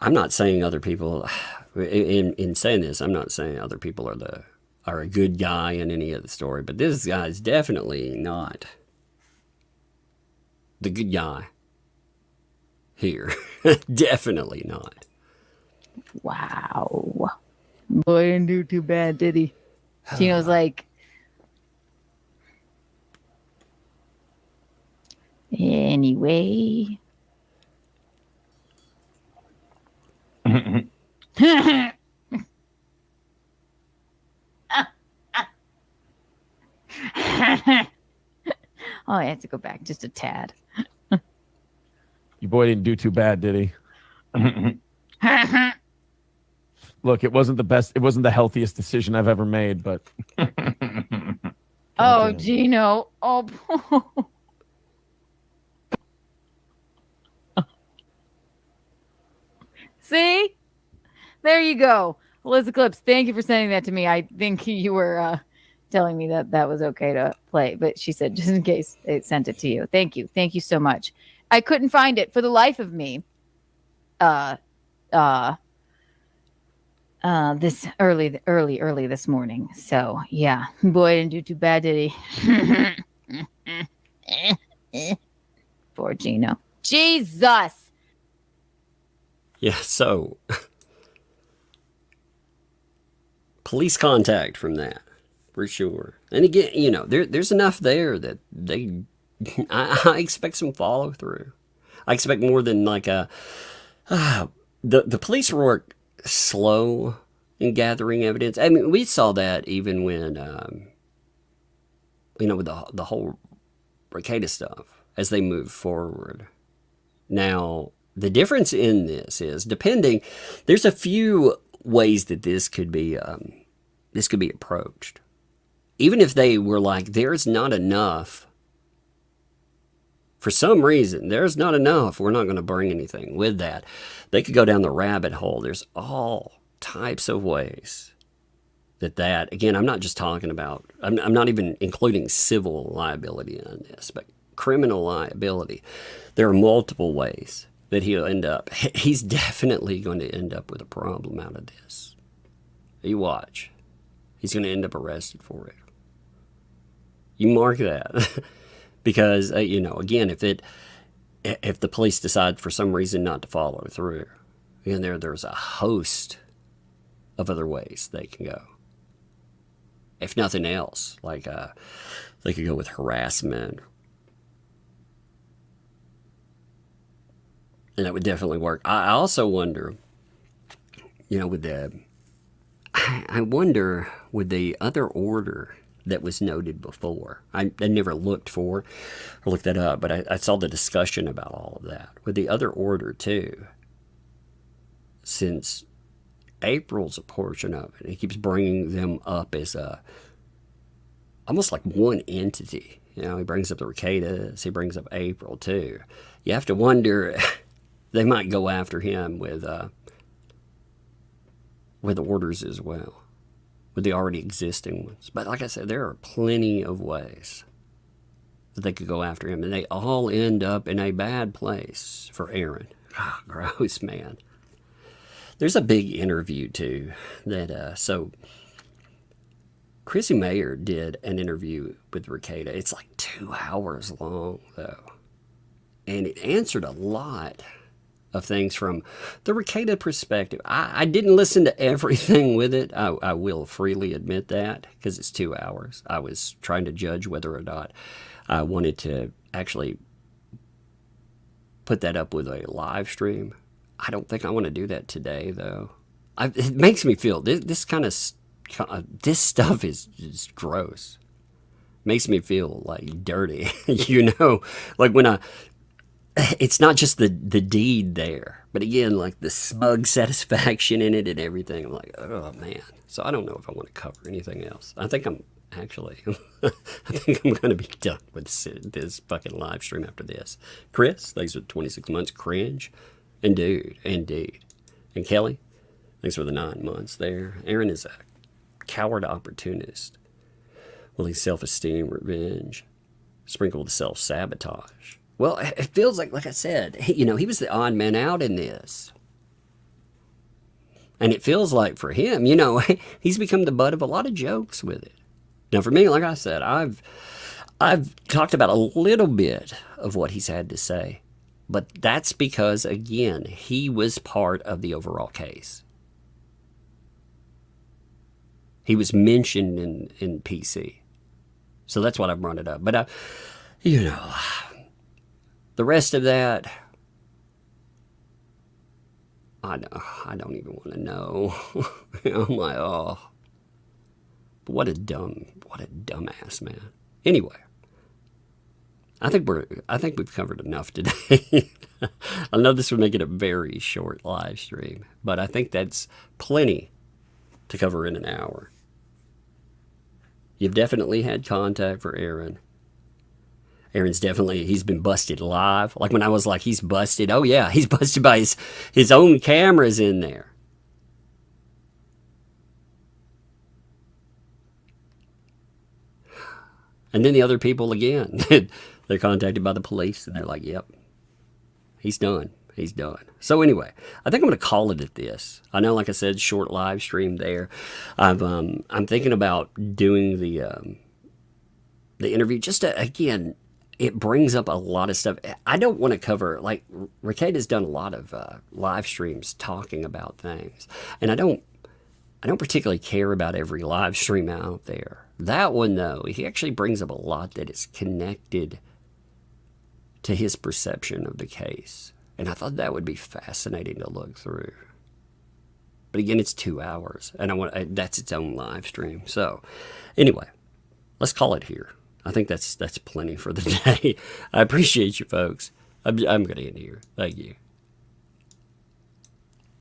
Speaker 2: I'm not saying other people, in saying this, I'm not saying other people are a good guy in any of the story, but this guy's definitely not the good guy here. Definitely not.
Speaker 6: Wow. Boy didn't do too bad, did he? Gino's like, anyway. Oh, I have to go back just a tad.
Speaker 4: Your boy didn't do too bad, did he? Look, it wasn't the best. It wasn't the healthiest decision I've ever made, but.
Speaker 6: Oh, Gino. Oh. See? There you go. Liz Eclipse, thank you for sending that to me. I think you were telling me that that was okay to play, but she said just in case it sent it to you. Thank you. Thank you so much. I couldn't find it for the life of me. This early this morning. So yeah, boy didn't do too bad, did he? Poor Gino. Jesus.
Speaker 2: Yeah, so police contact from that, for sure. And again, you know, there's enough there that they, I expect some follow through. I expect more than like the police work slow in gathering evidence. I mean, we saw that even when, you know, with the whole Rekieta stuff as they move forward. Now, the difference in this is there's a few ways that this could be approached. Even if they were like, there's not enough, for some reason, there's not enough, we're not going to bring anything with that. They could go down the rabbit hole. There's all types of ways that again, I'm not just talking about, I'm not even including civil liability in this, but criminal liability. There are multiple ways that he'll end up. He's definitely going to end up with a problem out of this. You watch. He's going to end up arrested for it. You mark that. Because, you know, again, if the police decide for some reason not to follow through, again, there's a host of other ways they can go. If nothing else, like they could go with harassment. And that would definitely work. I also wonder, you know, I wonder with the other order that was noted before. I never looked that up, but I saw the discussion about all of that. With the other order too, since April's a portion of it, he keeps bringing them up as almost like one entity. You know, he brings up the Rekietas, he brings up April too. You have to wonder, they might go after him with orders as well, with the already existing ones. But like I said, there are plenty of ways that they could go after him, and they all end up in a bad place for Aaron. Oh, gross, man. There's a big interview too that so Chrissy Mayer did an interview with Rekieta. It's like 2 hours long though, and it answered a lot of things from the Rekieta perspective. I didn't listen to everything with it. I will freely admit that, because it's 2 hours. I was trying to judge whether or not I wanted to actually put that up with a live stream. I don't think I want to do that today, though. It makes me feel, this stuff is just gross. Makes me feel like dirty, you know, like when it's not just the deed there, but again, like the smug satisfaction in it and everything. I'm like, oh man. So I don't know if I want to cover anything else. I think I'm going to be done with this fucking live stream after this. Chris, thanks for 26 months. Cringe. Indeed. And Kelly, thanks for the 9 months there. Aaron is a coward opportunist. Willing self-esteem, revenge, sprinkled self-sabotage. Well, it feels like I said, you know, he was the odd man out in this. And it feels like for him, you know, he's become the butt of a lot of jokes with it. Now, for me, like I said, I've talked about a little bit of what he's had to say. But that's because, again, he was part of the overall case. He was mentioned in PC. So that's what I brought it up. But, you know, the rest of that, I don't even want to know. I'm like, oh. But what a dumbass, man. Anyway. I think we've covered enough today. I know this would make it a very short live stream, but I think that's plenty to cover in an hour. You've definitely had contact for Aaron. Aaron's he's been busted live. Like when I was like, he's busted. Oh yeah, he's busted by his own cameras in there. And then the other people again, they're contacted by the police and they're like, yep, he's done. He's done. So anyway, I think I'm going to call it at this. I know, like I said, short live stream there. I'm thinking about doing the interview just to, again, it brings up a lot of stuff. I don't want to cover, like, Rekieta's done a lot of live streams talking about things. And I don't particularly care about every live stream out there. That one, though, he actually brings up a lot that is connected to his perception of the case. And I thought that would be fascinating to look through. But again, it's 2 hours, and that's its own live stream. So anyway, let's call it here. I think that's plenty for the day. I appreciate you folks. I'm going to end here. Thank you.